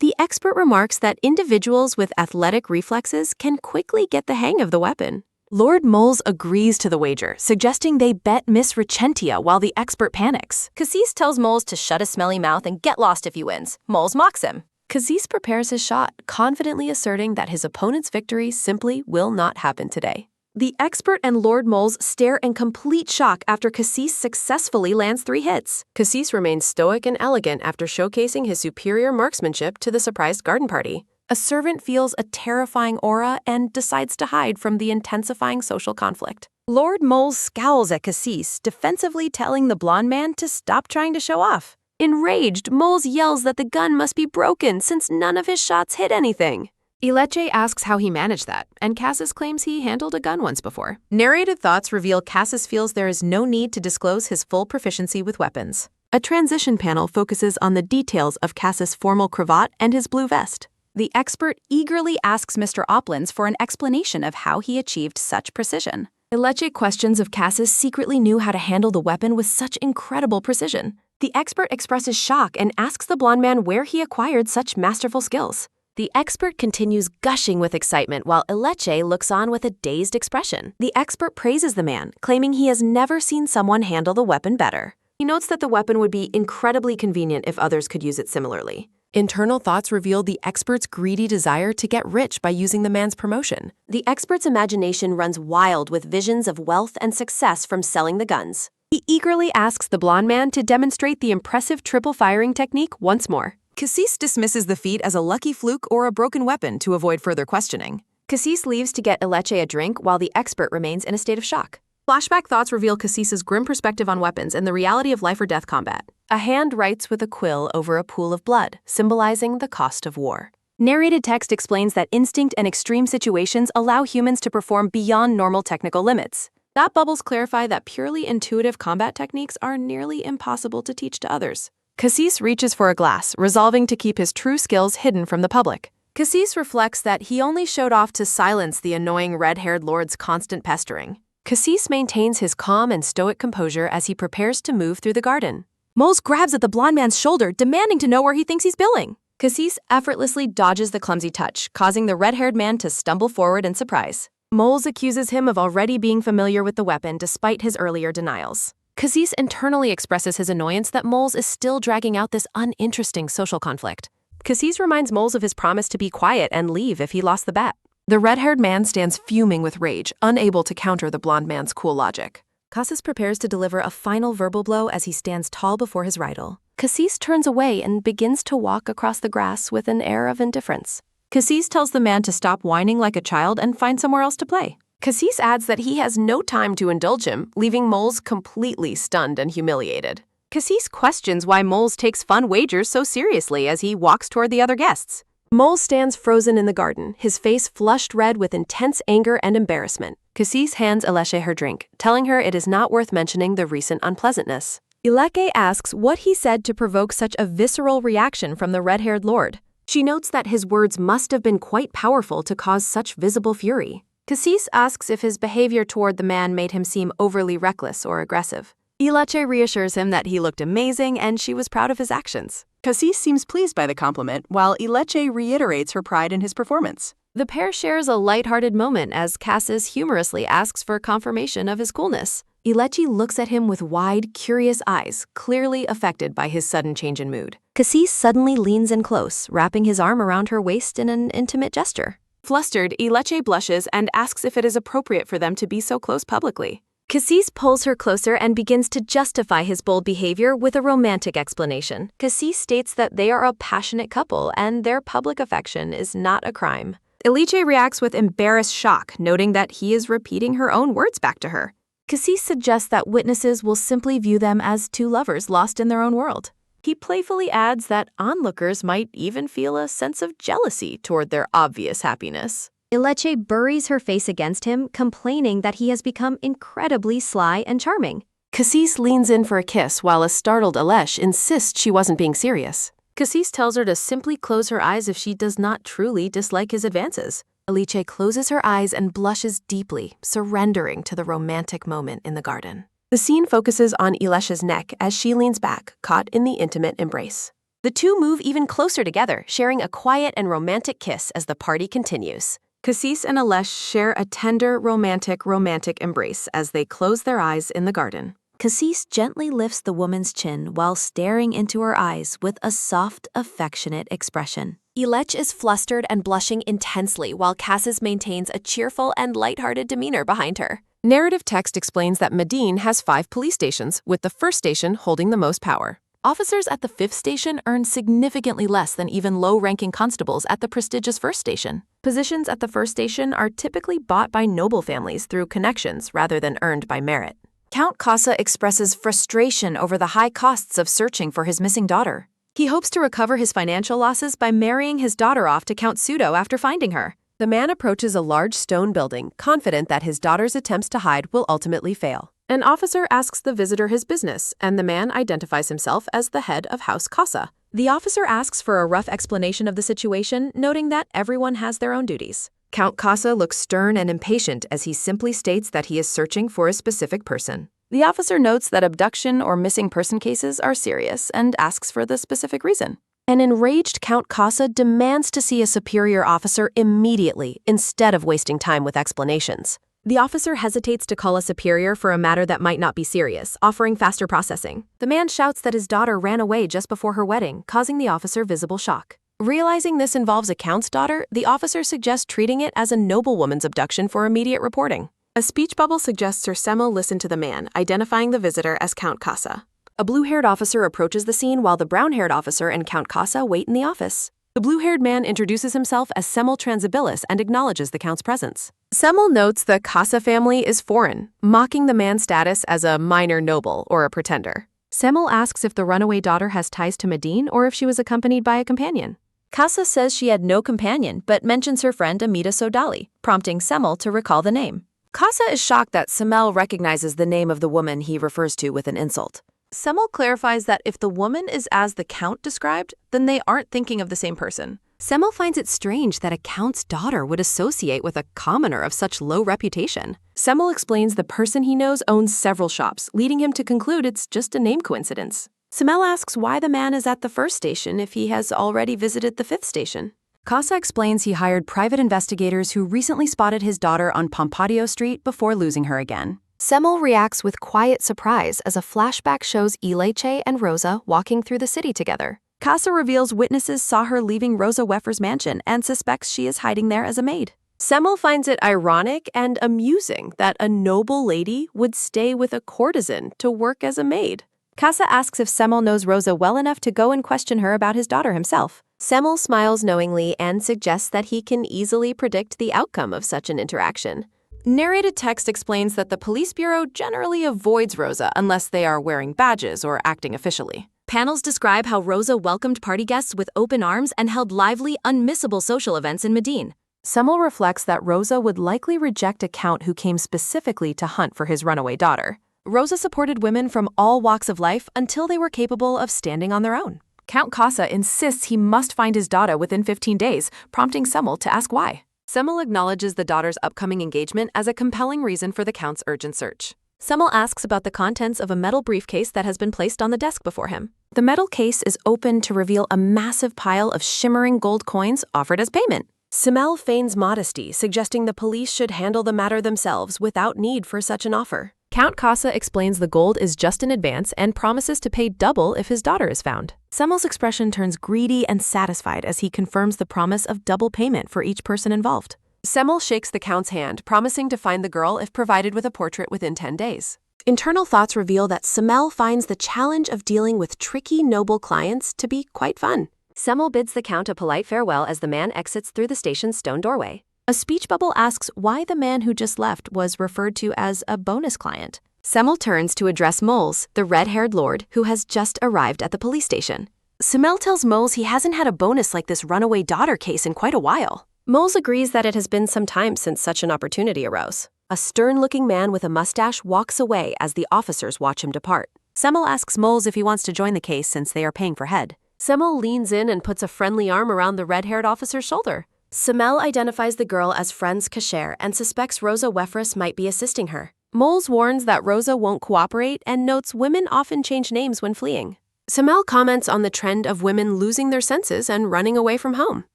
The expert remarks that individuals with athletic reflexes can quickly get the hang of the weapon. Lord Moles agrees to the wager, suggesting they bet Miss Recentia while the expert panics. Cassis tells Moles to shut his smelly mouth and get lost if he wins. Moles mocks him. Cassis prepares his shot, confidently asserting that his opponent's victory simply will not happen today. The expert and Lord Moles stare in complete shock after Cassis successfully lands 3 hits. Cassis remains stoic and elegant after showcasing his superior marksmanship to the surprised garden party. A servant feels a terrifying aura and decides to hide from the intensifying social conflict. Lord Moles scowls at Cassis, defensively telling the blonde man to stop trying to show off. Enraged, Moles yells that the gun must be broken since none of his shots hit anything. Ileche asks how he managed that, and Cassis claims he handled a gun once before. Narrated thoughts reveal Cassis feels there is no need to disclose his full proficiency with weapons. A transition panel focuses on the details of Cassis' formal cravat and his blue vest. The expert eagerly asks Mr. Oplands for an explanation of how he achieved such precision. Ileche questions if Cassis secretly knew how to handle the weapon with such incredible precision. The expert expresses shock and asks the blonde man where he acquired such masterful skills. The expert continues gushing with excitement while Ileche looks on with a dazed expression. The expert praises the man, claiming he has never seen someone handle the weapon better. He notes that the weapon would be incredibly convenient if others could use it similarly. Internal thoughts reveal the expert's greedy desire to get rich by using the man's promotion. The expert's imagination runs wild with visions of wealth and success from selling the guns. He eagerly asks the blonde man to demonstrate the impressive triple firing technique once more. Cassis dismisses the feat as a lucky fluke or a broken weapon to avoid further questioning. Cassis leaves to get Ileche a drink while the expert remains in a state of shock. Flashback thoughts reveal Cassis's grim perspective on weapons and the reality of life or death combat. A hand writes with a quill over a pool of blood, symbolizing the cost of war. Narrated text explains that instinct and extreme situations allow humans to perform beyond normal technical limits. Thought bubbles clarify that purely intuitive combat techniques are nearly impossible to teach to others. Cassis reaches for a glass, resolving to keep his true skills hidden from the public. Cassis reflects that he only showed off to silence the annoying red-haired lord's constant pestering. Cassis maintains his calm and stoic composure as he prepares to move through the garden. Moles grabs at the blonde man's shoulder, demanding to know where he thinks he's billing. Cassis effortlessly dodges the clumsy touch, causing the red-haired man to stumble forward in surprise. Moles accuses him of already being familiar with the weapon despite his earlier denials. Cassis internally expresses his annoyance that Moles is still dragging out this uninteresting social conflict. Cassis reminds Moles of his promise to be quiet and leave if he lost the bet. The red-haired man stands fuming with rage, unable to counter the blonde man's cool logic. Cassis prepares to deliver a final verbal blow as he stands tall before his rival. Cassis turns away and begins to walk across the grass with an air of indifference. Cassis tells the man to stop whining like a child and find somewhere else to play. Cassis adds that he has no time to indulge him, leaving Moles completely stunned and humiliated. Cassis questions why Moles takes fun wagers so seriously as he walks toward the other guests. Moles stands frozen in the garden, his face flushed red with intense anger and embarrassment. Cassis hands Ileche her drink, telling her it is not worth mentioning the recent unpleasantness. Ileche asks what he said to provoke such a visceral reaction from the red-haired lord. She notes that his words must have been quite powerful to cause such visible fury. Cassis asks if his behavior toward the man made him seem overly reckless or aggressive. Ileche reassures him that he looked amazing and she was proud of his actions. Cassis seems pleased by the compliment, while Ileche reiterates her pride in his performance. The pair shares a lighthearted moment as Cassis humorously asks for confirmation of his coolness. Ileche looks at him with wide, curious eyes, clearly affected by his sudden change in mood. Cassis suddenly leans in close, wrapping his arm around her waist in an intimate gesture. Flustered, Ileche blushes and asks if it is appropriate for them to be so close publicly. Cassis pulls her closer and begins to justify his bold behavior with a romantic explanation. Cassis states that they are a passionate couple and their public affection is not a crime. Iliche reacts with embarrassed shock, noting that he is repeating her own words back to her. Cassis suggests that witnesses will simply view them as two lovers lost in their own world. He playfully adds that onlookers might even feel a sense of jealousy toward their obvious happiness. Ileche buries her face against him, complaining that he has become incredibly sly and charming. Cassis leans in for a kiss while a startled Ileche insists she wasn't being serious. Cassis tells her to simply close her eyes if she does not truly dislike his advances. Iliche closes her eyes and blushes deeply, surrendering to the romantic moment in the garden. The scene focuses on Ileche's neck as she leans back, caught in the intimate embrace. The two move even closer together, sharing a quiet and romantic kiss as the party continues. Cassis and Ileche share a tender, romantic embrace as they close their eyes in the garden. Cassis gently lifts the woman's chin while staring into her eyes with a soft, affectionate expression. Ileche is flustered and blushing intensely while Cassis maintains a cheerful and lighthearted demeanor behind her. Narrative text explains that Medine has 5 police stations, with the first station holding the most power. Officers at the 5th station earn significantly less than even low-ranking constables at the prestigious 1st station. Positions at the first station are typically bought by noble families through connections rather than earned by merit. Count Cassis expresses frustration over the high costs of searching for his missing daughter. He hopes to recover his financial losses by marrying his daughter off to Count Pseudo after finding her. The man approaches a large stone building, confident that his daughter's attempts to hide will ultimately fail. An officer asks the visitor his business, and the man identifies himself as the head of House Cassis. The officer asks for a rough explanation of the situation, noting that everyone has their own duties. Count Cassis looks stern and impatient as he simply states that he is searching for a specific person. The officer notes that abduction or missing person cases are serious and asks for the specific reason. An enraged Count Cassis demands to see a superior officer immediately instead of wasting time with explanations. The officer hesitates to call a superior for a matter that might not be serious, offering faster processing. The man shouts that his daughter ran away just before her wedding, causing the officer visible shock. Realizing this involves a count's daughter, the officer suggests treating it as a noblewoman's abduction for immediate reporting. A speech bubble suggests Sir Semmel listen to the man, identifying the visitor as Count Cassis. A blue-haired officer approaches the scene while the brown-haired officer and Count Cassis wait in the office. The blue-haired man introduces himself as Semmel Transibilis and acknowledges the count's presence. Semmel notes the Cassis family is foreign, mocking the man's status as a minor noble or a pretender. Semmel asks if the runaway daughter has ties to Medine or if she was accompanied by a companion. Cassis says she had no companion, but mentions her friend Amita Sodali, prompting Semmel to recall the name. Cassis is shocked that Semmel recognizes the name of the woman he refers to with an insult. Semmel clarifies that if the woman is as the count described, then they aren't thinking of the same person. Semmel finds it strange that a count's daughter would associate with a commoner of such low reputation. Semmel explains the person he knows owns several shops, leading him to conclude it's just a name coincidence. Semmel asks why the man is at the first station if he has already visited the 5th station. Cassis explains he hired private investigators who recently spotted his daughter on Pompadio Street before losing her again. Semmel reacts with quiet surprise as a flashback shows Ileche and Rosa walking through the city together. Cassis reveals witnesses saw her leaving Rosa Weffer's mansion and suspects she is hiding there as a maid. Semmel finds it ironic and amusing that a noble lady would stay with a courtesan to work as a maid. Cassis asks if Semmel knows Rosa well enough to go and question her about his daughter himself. Semmel smiles knowingly and suggests that he can easily predict the outcome of such an interaction. Narrated text explains that the police bureau generally avoids Rosa unless they are wearing badges or acting officially. Panels describe how Rosa welcomed party guests with open arms and held lively, unmissable social events in Medine. Semmel reflects that Rosa would likely reject a count who came specifically to hunt for his runaway daughter. Rosa supported women from all walks of life until they were capable of standing on their own. Count Cassis insists he must find his daughter within 15 days, prompting Semmel to ask why. Semmel acknowledges the daughter's upcoming engagement as a compelling reason for the count's urgent search. Semmel asks about the contents of a metal briefcase that has been placed on the desk before him. The metal case is opened to reveal a massive pile of shimmering gold coins offered as payment. Semmel feigns modesty, suggesting the police should handle the matter themselves without need for such an offer. Count Cassis explains the gold is just in advance and promises to pay double if his daughter is found. Semmel's expression turns greedy and satisfied as he confirms the promise of double payment for each person involved. Semmel shakes the count's hand, promising to find the girl if provided with a portrait within 10 days. Internal thoughts reveal that Semmel finds the challenge of dealing with tricky noble clients to be quite fun. Semmel bids the Count a polite farewell as the man exits through the station's stone doorway. A speech bubble asks why the man who just left was referred to as a bonus client. Semmel turns to address Moles, the red-haired lord who has just arrived at the police station. Semmel tells Moles he hasn't had a bonus like this runaway daughter case in quite a while. Moles agrees that it has been some time since such an opportunity arose. A stern-looking man with a mustache walks away as the officers watch him depart. Semmel asks Moles if he wants to join the case since they are paying for head. Semmel leans in and puts a friendly arm around the red-haired officer's shoulder. Semmel identifies the girl as Friends Cashier and suspects Rosa Wefrus might be assisting her. Moles warns that Rosa won't cooperate and notes women often change names when fleeing. Semmel comments on the trend of women losing their senses and running away from home.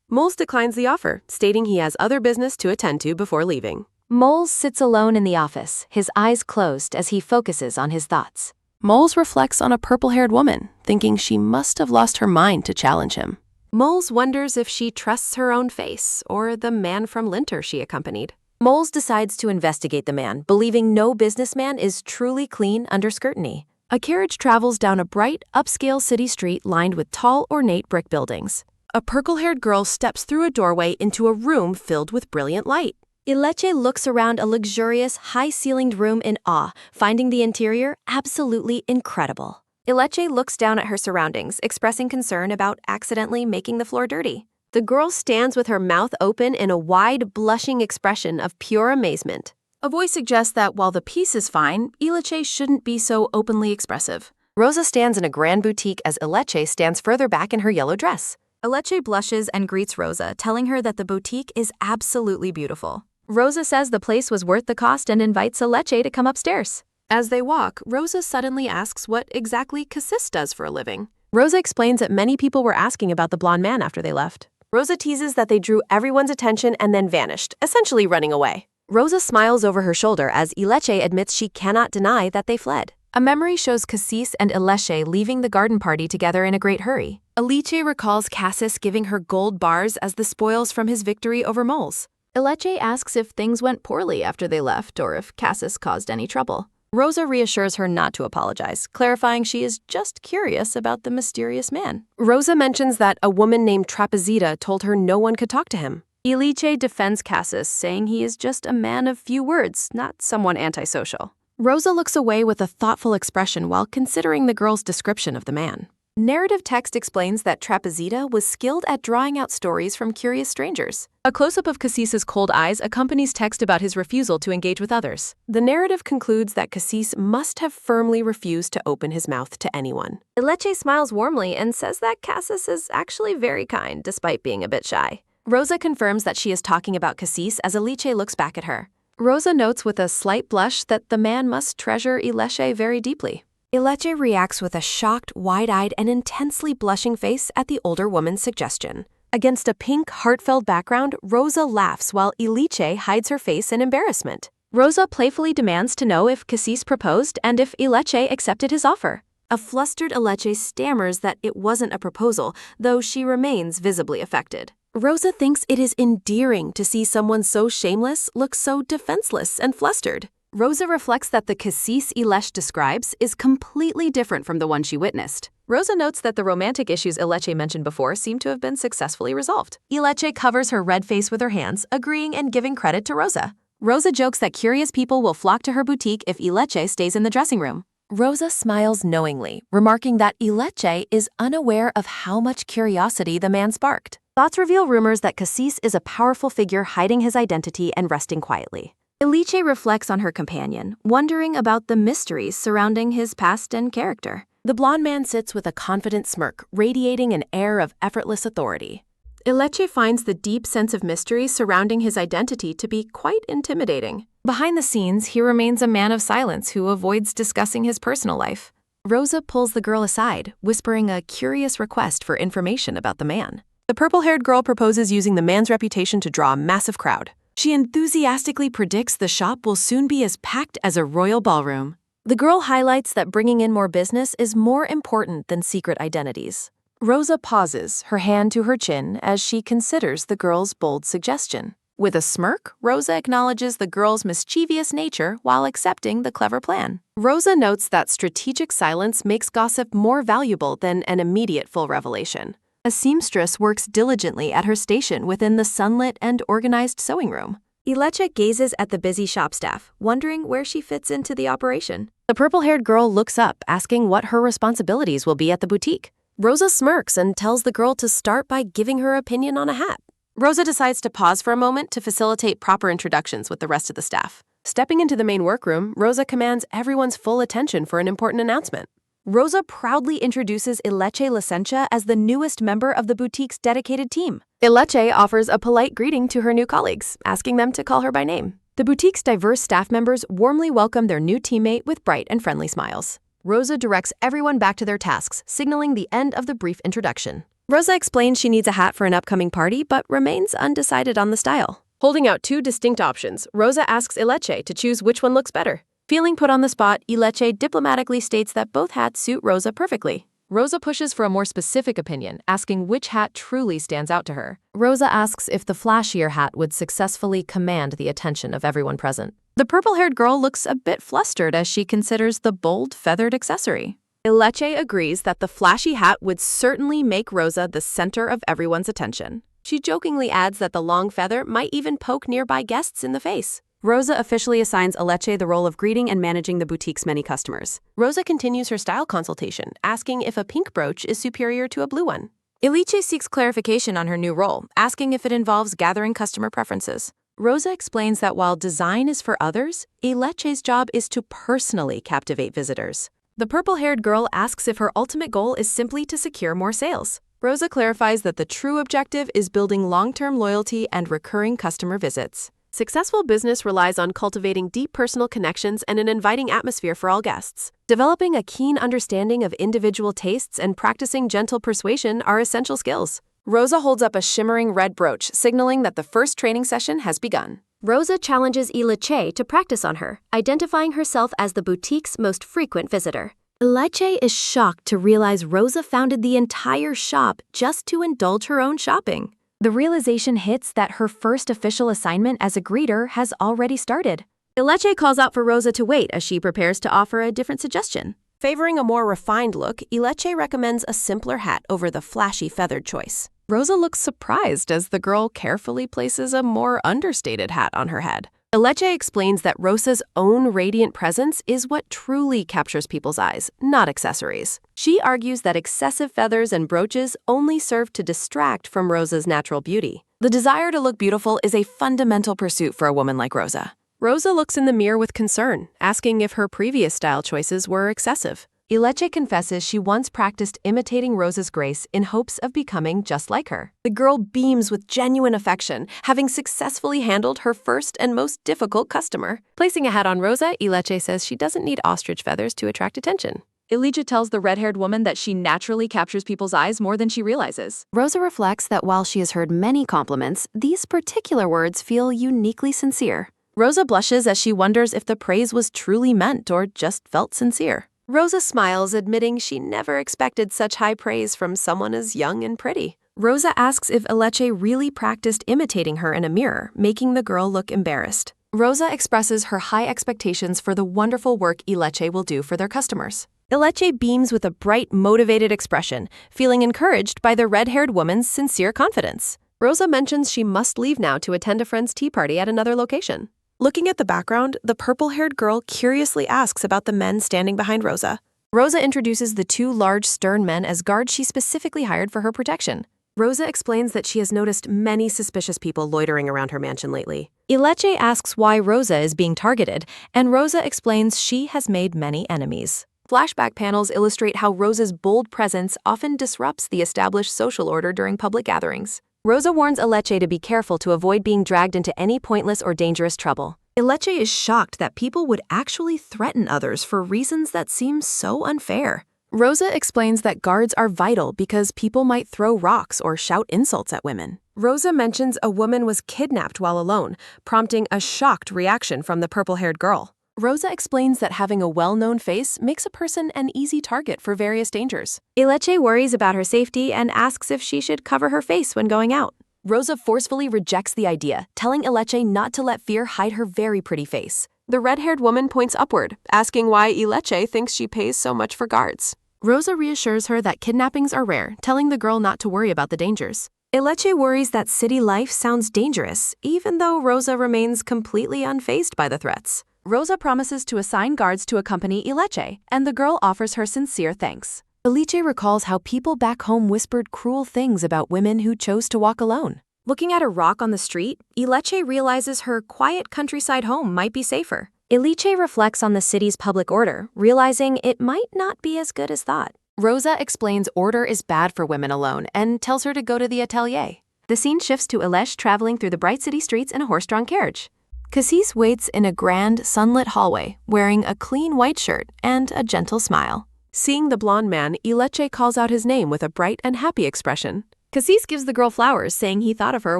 Moles declines the offer, stating he has other business to attend to before leaving. Moles sits alone in the office, his eyes closed as he focuses on his thoughts. Moles reflects on a purple-haired woman, thinking she must have lost her mind to challenge him. Moles wonders if she trusts her own face or the man from Linter she accompanied. Moles decides to investigate the man, believing no businessman is truly clean under scrutiny. A carriage travels down a bright, upscale city street lined with tall, ornate brick buildings. A purple-haired girl steps through a doorway into a room filled with brilliant light. Ileche looks around a luxurious, high-ceilinged room in awe, finding the interior absolutely incredible. Ileche looks down at her surroundings, expressing concern about accidentally making the floor dirty. The girl stands with her mouth open in a wide, blushing expression of pure amazement. A voice suggests that while the piece is fine, Ileche shouldn't be so openly expressive. Rosa stands in a grand boutique as Ileche stands further back in her yellow dress. Ileche blushes and greets Rosa, telling her that the boutique is absolutely beautiful. Rosa says the place was worth the cost and invites Ileche to come upstairs. As they walk, Rosa suddenly asks what exactly Cassis does for a living. Rosa explains that many people were asking about the blonde man after they left. Rosa teases that they drew everyone's attention and then vanished, essentially running away. Rosa smiles over her shoulder as Ileche admits she cannot deny that they fled. A memory shows Cassis and Ileche leaving the garden party together in a great hurry. Ileche recalls Cassis giving her gold bars as the spoils from his victory over Moles. Ileche asks if things went poorly after they left or if Cassis caused any trouble. Rosa reassures her not to apologize, clarifying she is just curious about the mysterious man. Rosa mentions that a woman named Trapezita told her no one could talk to him. Ileche defends Cassis, saying he is just a man of few words, not someone antisocial. Rosa looks away with a thoughtful expression while considering the girl's description of the man. Narrative text explains that Trapezita was skilled at drawing out stories from curious strangers. A close-up of Cassis's cold eyes accompanies text about his refusal to engage with others. The narrative concludes that Cassis must have firmly refused to open his mouth to anyone. Ileche smiles warmly and says that Cassis is actually very kind, despite being a bit shy. Rosa confirms that she is talking about Cassis as Ileche looks back at her. Rosa notes with a slight blush that the man must treasure Ileche very deeply. Ileche reacts with a shocked, wide-eyed, and intensely blushing face at the older woman's suggestion. Against a pink, heartfelt background, Rosa laughs while Ileche hides her face in embarrassment. Rosa playfully demands to know if Cassis proposed and if Ileche accepted his offer. A flustered Ileche stammers that it wasn't a proposal, though she remains visibly affected. Rosa thinks it is endearing to see someone so shameless look so defenseless and flustered. Rosa reflects that the Cassis Ileche describes is completely different from the one she witnessed. Rosa notes that the romantic issues Ileche mentioned before seem to have been successfully resolved. Ileche covers her red face with her hands, agreeing and giving credit to Rosa. Rosa jokes that curious people will flock to her boutique if Ileche stays in the dressing room. Rosa smiles knowingly, remarking that Ileche is unaware of how much curiosity the man sparked. Thoughts reveal rumors that Cassis is a powerful figure hiding his identity and resting quietly. Ileche reflects on her companion, wondering about the mysteries surrounding his past and character. The blonde man sits with a confident smirk, radiating an air of effortless authority. Ileche finds the deep sense of mystery surrounding his identity to be quite intimidating. Behind the scenes, he remains a man of silence who avoids discussing his personal life. Rosa pulls the girl aside, whispering a curious request for information about the man. The purple-haired girl proposes using the man's reputation to draw a massive crowd. She enthusiastically predicts the shop will soon be as packed as a royal ballroom. The girl highlights that bringing in more business is more important than secret identities. Rosa pauses, her hand to her chin, as she considers the girl's bold suggestion. With a smirk, Rosa acknowledges the girl's mischievous nature while accepting the clever plan. Rosa notes that strategic silence makes gossip more valuable than an immediate full revelation. A seamstress works diligently at her station within the sunlit and organized sewing room. Ileche gazes at the busy shop staff, wondering where she fits into the operation. The purple-haired girl looks up, asking what her responsibilities will be at the boutique. Rosa smirks and tells the girl to start by giving her opinion on a hat. Rosa decides to pause for a moment to facilitate proper introductions with the rest of the staff. Stepping into the main workroom, Rosa commands everyone's full attention for an important announcement. Rosa proudly introduces Ileche Licencia as the newest member of the boutique's dedicated team. Ileche offers a polite greeting to her new colleagues, asking them to call her by name. The boutique's diverse staff members warmly welcome their new teammate with bright and friendly smiles. Rosa directs everyone back to their tasks, signaling the end of the brief introduction. Rosa explains she needs a hat for an upcoming party, but remains undecided on the style. Holding out two distinct options, Rosa asks Ileche to choose which one looks better. Feeling put on the spot, Ileche diplomatically states that both hats suit Rosa perfectly. Rosa pushes for a more specific opinion, asking which hat truly stands out to her. Rosa asks if the flashier hat would successfully command the attention of everyone present. The purple-haired girl looks a bit flustered as she considers the bold, feathered accessory. Ileche agrees that the flashy hat would certainly make Rosa the center of everyone's attention. She jokingly adds that the long feather might even poke nearby guests in the face. Rosa officially assigns Ileche the role of greeting and managing the boutique's many customers. Rosa continues her style consultation, asking if a pink brooch is superior to a blue one. Ileche seeks clarification on her new role, asking if it involves gathering customer preferences. Rosa explains that while design is for others, Ileche's job is to personally captivate visitors. The purple-haired girl asks if her ultimate goal is simply to secure more sales. Rosa clarifies that the true objective is building long-term loyalty and recurring customer visits. Successful business relies on cultivating deep personal connections and an inviting atmosphere for all guests. Developing a keen understanding of individual tastes and practicing gentle persuasion are essential skills. Rosa holds up a shimmering red brooch, signaling that the first training session has begun. Rosa challenges Ileche to practice on her, identifying herself as the boutique's most frequent visitor. Ileche is shocked to realize Rosa founded the entire shop just to indulge her own shopping. The realization hits that her first official assignment as a greeter has already started. Ileche calls out for Rosa to wait as she prepares to offer a different suggestion. Favoring a more refined look, Ileche recommends a simpler hat over the flashy feathered choice. Rosa looks surprised as the girl carefully places a more understated hat on her head. Ileche explains that Rosa's own radiant presence is what truly captures people's eyes, not accessories. She argues that excessive feathers and brooches only serve to distract from Rosa's natural beauty. The desire to look beautiful is a fundamental pursuit for a woman like Rosa. Rosa looks in the mirror with concern, asking if her previous style choices were excessive. Ileche confesses she once practiced imitating Rosa's grace in hopes of becoming just like her. The girl beams with genuine affection, having successfully handled her first and most difficult customer. Placing a hat on Rosa, Ileche says she doesn't need ostrich feathers to attract attention. Ileche tells the red-haired woman that she naturally captures people's eyes more than she realizes. Rosa reflects that while she has heard many compliments, these particular words feel uniquely sincere. Rosa blushes as she wonders if the praise was truly meant or just felt sincere. Rosa smiles, admitting she never expected such high praise from someone as young and pretty. Rosa asks if Ileche really practiced imitating her in a mirror, making the girl look embarrassed. Rosa expresses her high expectations for the wonderful work Ileche will do for their customers. Ileche beams with a bright, motivated expression, feeling encouraged by the red-haired woman's sincere confidence. Rosa mentions she must leave now to attend a friend's tea party at another location. Looking at the background, the purple-haired girl curiously asks about the men standing behind Rosa. Rosa introduces the two large, stern men as guards she specifically hired for her protection. Rosa explains that she has noticed many suspicious people loitering around her mansion lately. Ileche asks why Rosa is being targeted, and Rosa explains she has made many enemies. Flashback panels illustrate how Rosa's bold presence often disrupts the established social order during public gatherings. Rosa warns Ileche to be careful to avoid being dragged into any pointless or dangerous trouble. Ileche is shocked that people would actually threaten others for reasons that seem so unfair. Rosa explains that guards are vital because people might throw rocks or shout insults at women. Rosa mentions a woman was kidnapped while alone, prompting a shocked reaction from the purple-haired girl. Rosa explains that having a well-known face makes a person an easy target for various dangers. Ileche worries about her safety and asks if she should cover her face when going out. Rosa forcefully rejects the idea, telling Ileche not to let fear hide her very pretty face. The red-haired woman points upward, asking why Ileche thinks she pays so much for guards. Rosa reassures her that kidnappings are rare, telling the girl not to worry about the dangers. Ileche worries that city life sounds dangerous, even though Rosa remains completely unfazed by the threats. Rosa promises to assign guards to accompany Ileche, and the girl offers her sincere thanks. Ileche recalls how people back home whispered cruel things about women who chose to walk alone. Looking at a rock on the street, Ileche realizes her quiet countryside home might be safer. Ileche reflects on the city's public order, realizing it might not be as good as thought. Rosa explains order is bad for women alone and tells her to go to the atelier. The scene shifts to Ileche traveling through the bright city streets in a horse-drawn carriage. Cassis waits in a grand, sunlit hallway, wearing a clean white shirt and a gentle smile. Seeing the blonde man, Ileche calls out his name with a bright and happy expression. Cassis gives the girl flowers, saying he thought of her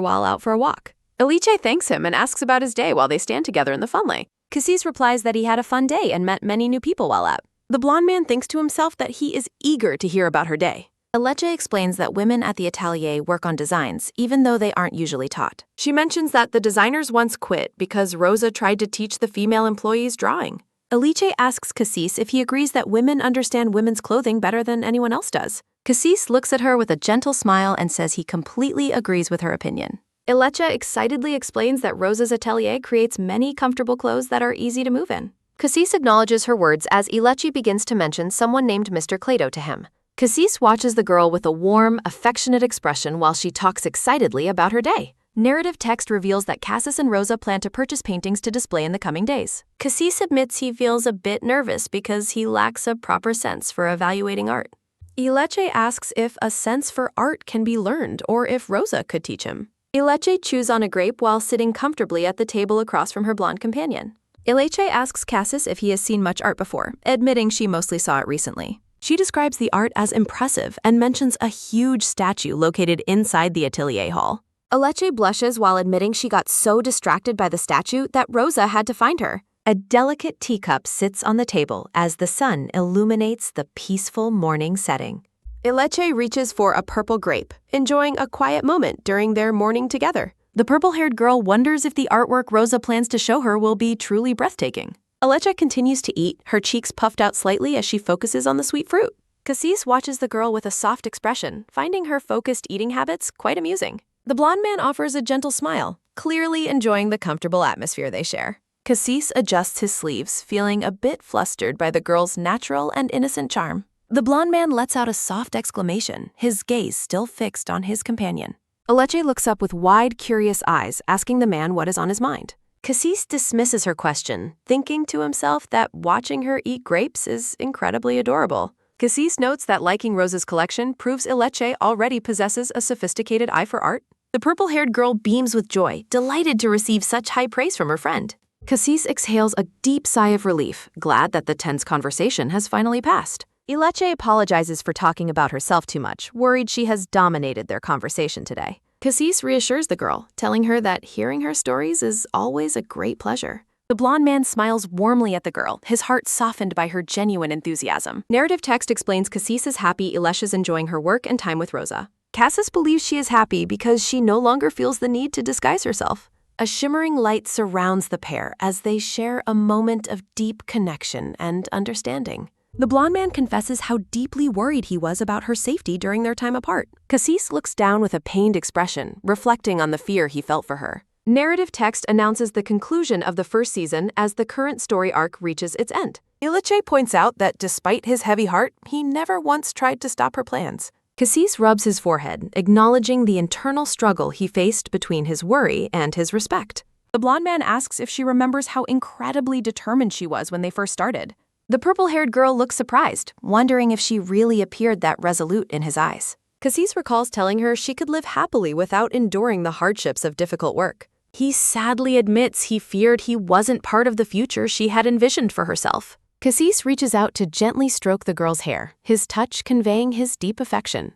while out for a walk. Ileche thanks him and asks about his day while they stand together in the funlay. Cassis replies that he had a fun day and met many new people while out. The blonde man thinks to himself that he is eager to hear about her day. Ileche explains that women at the atelier work on designs, even though they aren't usually taught. She mentions that the designers once quit because Rosa tried to teach the female employees drawing. Ileche asks Cassis if he agrees that women understand women's clothing better than anyone else does. Cassis looks at her with a gentle smile and says he completely agrees with her opinion. Ileche excitedly explains that Rosa's atelier creates many comfortable clothes that are easy to move in. Cassis acknowledges her words as Ileche begins to mention someone named Mr. Clado to him. Cassis watches the girl with a warm, affectionate expression while she talks excitedly about her day. Narrative text reveals that Cassis and Rosa plan to purchase paintings to display in the coming days. Cassis admits he feels a bit nervous because he lacks a proper sense for evaluating art. Ileche asks if a sense for art can be learned or if Rosa could teach him. Ileche chews on a grape while sitting comfortably at the table across from her blonde companion. Ileche asks Cassis if he has seen much art before, admitting she mostly saw it recently. She describes the art as impressive and mentions a huge statue located inside the atelier hall. Ileche blushes while admitting she got so distracted by the statue that Rosa had to find her. A delicate teacup sits on the table as the sun illuminates the peaceful morning setting. Ileche reaches for a purple grape, enjoying a quiet moment during their morning together. The purple-haired girl wonders if the artwork Rosa plans to show her will be truly breathtaking. Ileche continues to eat, her cheeks puffed out slightly as she focuses on the sweet fruit. Cassis watches the girl with a soft expression, finding her focused eating habits quite amusing. The blonde man offers a gentle smile, clearly enjoying the comfortable atmosphere they share. Cassis adjusts his sleeves, feeling a bit flustered by the girl's natural and innocent charm. The blonde man lets out a soft exclamation, his gaze still fixed on his companion. Ileche looks up with wide, curious eyes, asking the man what is on his mind. Cassis dismisses her question, thinking to himself that watching her eat grapes is incredibly adorable. Cassis notes that liking Rosa's collection proves Ileche already possesses a sophisticated eye for art. The purple-haired girl beams with joy, delighted to receive such high praise from her friend. Cassis exhales a deep sigh of relief, glad that the tense conversation has finally passed. Ileche apologizes for talking about herself too much, worried she has dominated their conversation today. Cassis reassures the girl, telling her that hearing her stories is always a great pleasure. The blonde man smiles warmly at the girl, his heart softened by her genuine enthusiasm. Narrative text explains Cassis is happy Ileche is enjoying her work and time with Rosa. Cassis believes she is happy because she no longer feels the need to disguise herself. A shimmering light surrounds the pair as they share a moment of deep connection and understanding. The blonde man confesses how deeply worried he was about her safety during their time apart. Cassis looks down with a pained expression, reflecting on the fear he felt for her. Narrative text announces the conclusion of the first season as the current story arc reaches its end. Ileche points out that despite his heavy heart, he never once tried to stop her plans. Cassis rubs his forehead, acknowledging the internal struggle he faced between his worry and his respect. The blonde man asks if she remembers how incredibly determined she was when they first started. The purple-haired girl looks surprised, wondering if she really appeared that resolute in his eyes. Cassis recalls telling her she could live happily without enduring the hardships of difficult work. He sadly admits he feared he wasn't part of the future she had envisioned for herself. Cassis reaches out to gently stroke the girl's hair, his touch conveying his deep affection.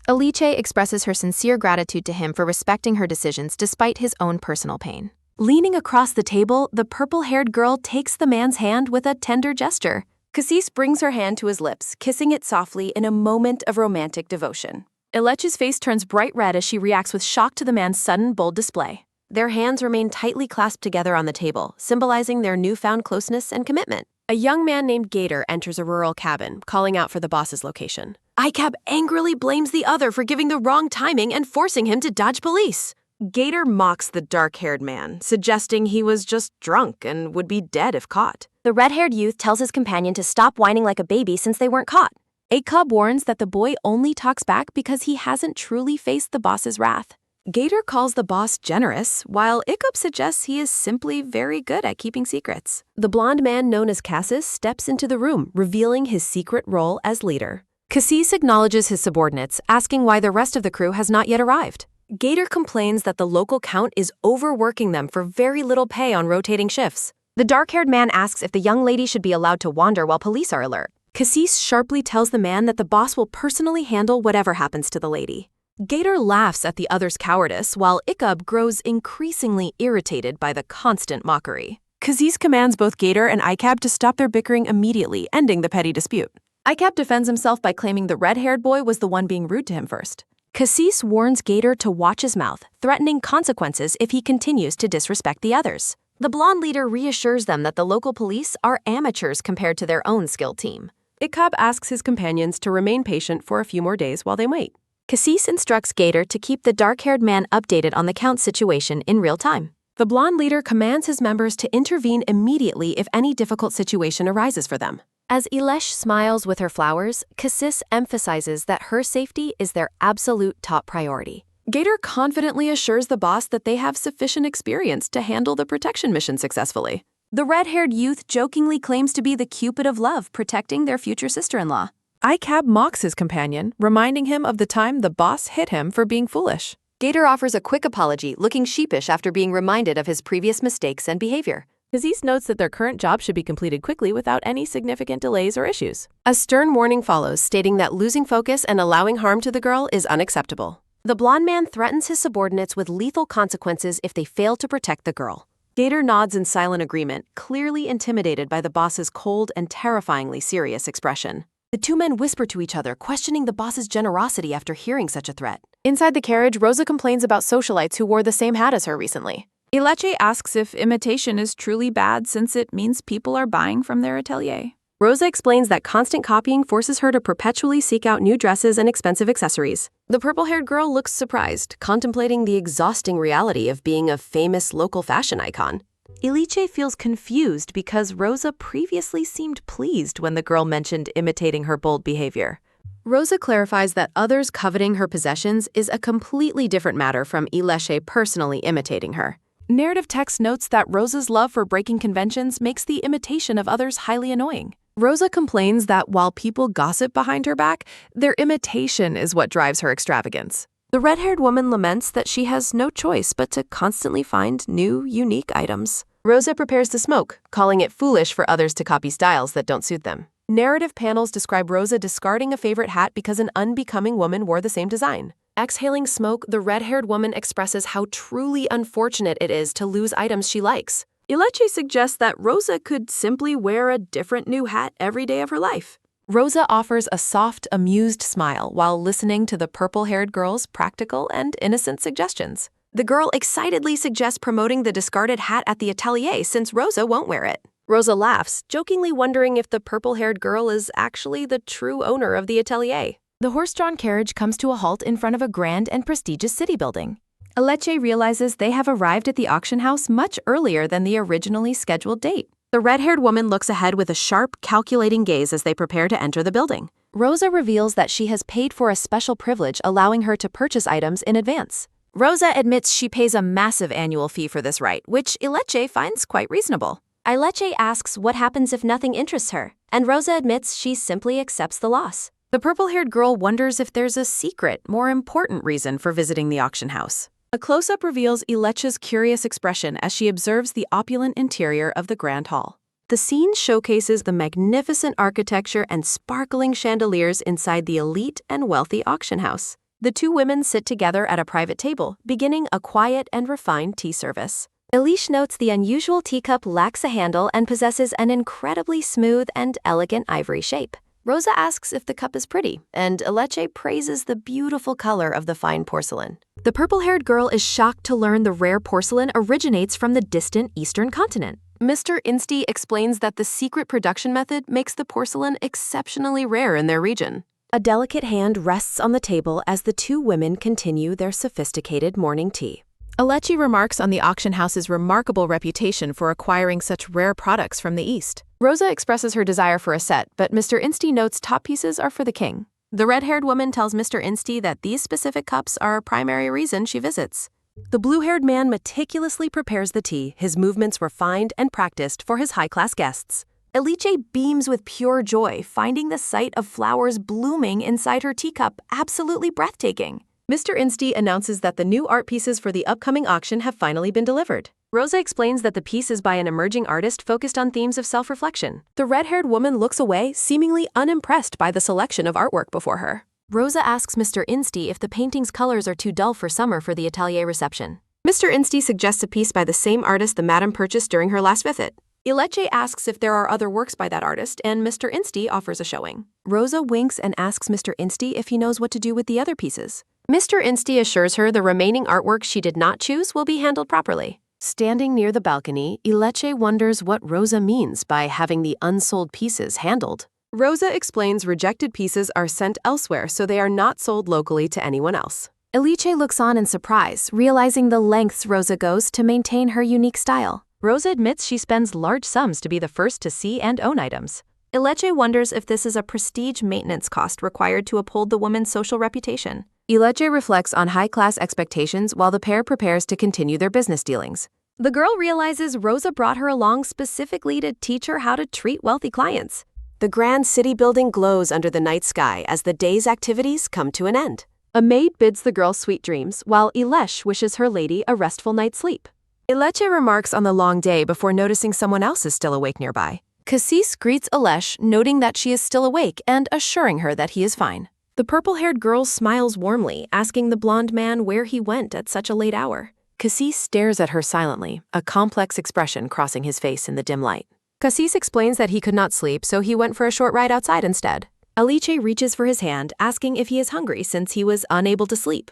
Ileche expresses her sincere gratitude to him for respecting her decisions despite his own personal pain. Leaning across the table, the purple-haired girl takes the man's hand with a tender gesture. Cassis brings her hand to his lips, kissing it softly in a moment of romantic devotion. Ileche's face turns bright red as she reacts with shock to the man's sudden, bold display. Their hands remain tightly clasped together on the table, symbolizing their newfound closeness and commitment. A young man named Gator enters a rural cabin, calling out for the boss's location. ICAB angrily blames the other for giving the wrong timing and forcing him to dodge police. Gator mocks the dark-haired man, suggesting he was just drunk and would be dead if caught. The red-haired youth tells his companion to stop whining like a baby since they weren't caught. ICAB warns that the boy only talks back because he hasn't truly faced the boss's wrath. Gator calls the boss generous, while ICAB suggests he is simply very good at keeping secrets. The blonde man known as Cassis steps into the room, revealing his secret role as leader. Cassis acknowledges his subordinates, asking why the rest of the crew has not yet arrived. Gator complains that the local count is overworking them for very little pay on rotating shifts. The dark-haired man asks if the young lady should be allowed to wander while police are alert. Cassis sharply tells the man that the boss will personally handle whatever happens to the lady. Gator laughs at the other's cowardice, while ICAB grows increasingly irritated by the constant mockery. Cassis commands both Gator and ICAB to stop their bickering immediately, ending the petty dispute. ICAB defends himself by claiming the red-haired boy was the one being rude to him first. Cassis warns Gator to watch his mouth, threatening consequences if he continues to disrespect the others. The blonde leader reassures them that the local police are amateurs compared to their own skilled team. ICAB asks his companions to remain patient for a few more days while they wait. Cassis instructs Gator to keep the dark-haired man updated on the count situation in real time. The blonde leader commands his members to intervene immediately if any difficult situation arises for them. As Ilesh smiles with her flowers, Cassis emphasizes that her safety is their absolute top priority. Gator confidently assures the boss that they have sufficient experience to handle the protection mission successfully. The red-haired youth jokingly claims to be the Cupid of love protecting their future sister-in-law. ICAB mocks his companion, reminding him of the time the boss hit him for being foolish. Gator offers a quick apology, looking sheepish after being reminded of his previous mistakes and behavior. Cassis notes that their current job should be completed quickly without any significant delays or issues. A stern warning follows, stating that losing focus and allowing harm to the girl is unacceptable. The blonde man threatens his subordinates with lethal consequences if they fail to protect the girl. Gator nods in silent agreement, clearly intimidated by the boss's cold and terrifyingly serious expression. The two men whisper to each other, questioning the boss's generosity after hearing such a threat. Inside the carriage, Rosa complains about socialites who wore the same hat as her recently. Ileche asks if imitation is truly bad since it means people are buying from their atelier. Rosa explains that constant copying forces her to perpetually seek out new dresses and expensive accessories. The purple-haired girl looks surprised, contemplating the exhausting reality of being a famous local fashion icon. Ileche feels confused because Rosa previously seemed pleased when the girl mentioned imitating her bold behavior. Rosa clarifies that others coveting her possessions is a completely different matter from Ileche personally imitating her. Narrative text notes that Rosa's love for breaking conventions makes the imitation of others highly annoying. Rosa complains that while people gossip behind her back, their imitation is what drives her extravagance. The red-haired woman laments that she has no choice but to constantly find new, unique items. Rosa prepares to smoke, calling it foolish for others to copy styles that don't suit them. Narrative panels describe Rosa discarding a favorite hat because an unbecoming woman wore the same design. Exhaling smoke, the red-haired woman expresses how truly unfortunate it is to lose items she likes. Ileche suggests that Rosa could simply wear a different new hat every day of her life. Rosa offers a soft, amused smile while listening to the purple-haired girl's practical and innocent suggestions. The girl excitedly suggests promoting the discarded hat at the atelier since Rosa won't wear it. Rosa laughs, jokingly wondering if the purple-haired girl is actually the true owner of the atelier. The horse-drawn carriage comes to a halt in front of a grand and prestigious city building. Ileche realizes they have arrived at the auction house much earlier than the originally scheduled date. The red-haired woman looks ahead with a sharp, calculating gaze as they prepare to enter the building. Rosa reveals that she has paid for a special privilege allowing her to purchase items in advance. Rosa admits she pays a massive annual fee for this right, which Ileche finds quite reasonable. Ileche asks what happens if nothing interests her, and Rosa admits she simply accepts the loss. The purple-haired girl wonders if there's a secret, more important reason for visiting the auction house. A close-up reveals Ileche's curious expression as she observes the opulent interior of the grand hall. The scene showcases the magnificent architecture and sparkling chandeliers inside the elite and wealthy auction house. The two women sit together at a private table, beginning a quiet and refined tea service. Ileche notes the unusual teacup lacks a handle and possesses an incredibly smooth and elegant ivory shape. Rosa asks if the cup is pretty, and Ileche praises the beautiful color of the fine porcelain. The purple-haired girl is shocked to learn the rare porcelain originates from the distant eastern continent. Mr. Insty explains that the secret production method makes the porcelain exceptionally rare in their region. A delicate hand rests on the table as the two women continue their sophisticated morning tea. Ileche remarks on the auction house's remarkable reputation for acquiring such rare products from the East. Rosa expresses her desire for a set, but Mr. Insty notes top pieces are for the king. The red-haired woman tells Mr. Insty that these specific cups are a primary reason she visits. The blue-haired man meticulously prepares the tea, his movements refined and practiced for his high-class guests. Ileche beams with pure joy, finding the sight of flowers blooming inside her teacup absolutely breathtaking. Mr. Insty announces that the new art pieces for the upcoming auction have finally been delivered. Rosa explains that the piece is by an emerging artist focused on themes of self-reflection. The red-haired woman looks away, seemingly unimpressed by the selection of artwork before her. Rosa asks Mr. Insty if the painting's colors are too dull for summer for the atelier reception. Mr. Insty suggests a piece by the same artist the madam purchased during her last visit. Ileche asks if there are other works by that artist, and Mr. Insty offers a showing. Rosa winks and asks Mr. Insty if he knows what to do with the other pieces. Mr. Insty assures her the remaining artwork she did not choose will be handled properly. Standing near the balcony, Ileche wonders what Rosa means by having the unsold pieces handled. Rosa explains rejected pieces are sent elsewhere so they are not sold locally to anyone else. Ileche looks on in surprise, realizing the lengths Rosa goes to maintain her unique style. Rosa admits she spends large sums to be the first to see and own items. Ileche wonders if this is a prestige maintenance cost required to uphold the woman's social reputation. Ileche reflects on high-class expectations while the pair prepares to continue their business dealings. The girl realizes Rosa brought her along specifically to teach her how to treat wealthy clients. The grand city building glows under the night sky as the day's activities come to an end. A maid bids the girl sweet dreams, while Ileche wishes her lady a restful night's sleep. Ileche remarks on the long day before noticing someone else is still awake nearby. Cassis greets Ileche, noting that she is still awake and assuring her that he is fine. The purple-haired girl smiles warmly, asking the blonde man where he went at such a late hour. Cassis stares at her silently, a complex expression crossing his face in the dim light. Cassis explains that he could not sleep, so he went for a short ride outside instead. Ileche reaches for his hand, asking if he is hungry since he was unable to sleep.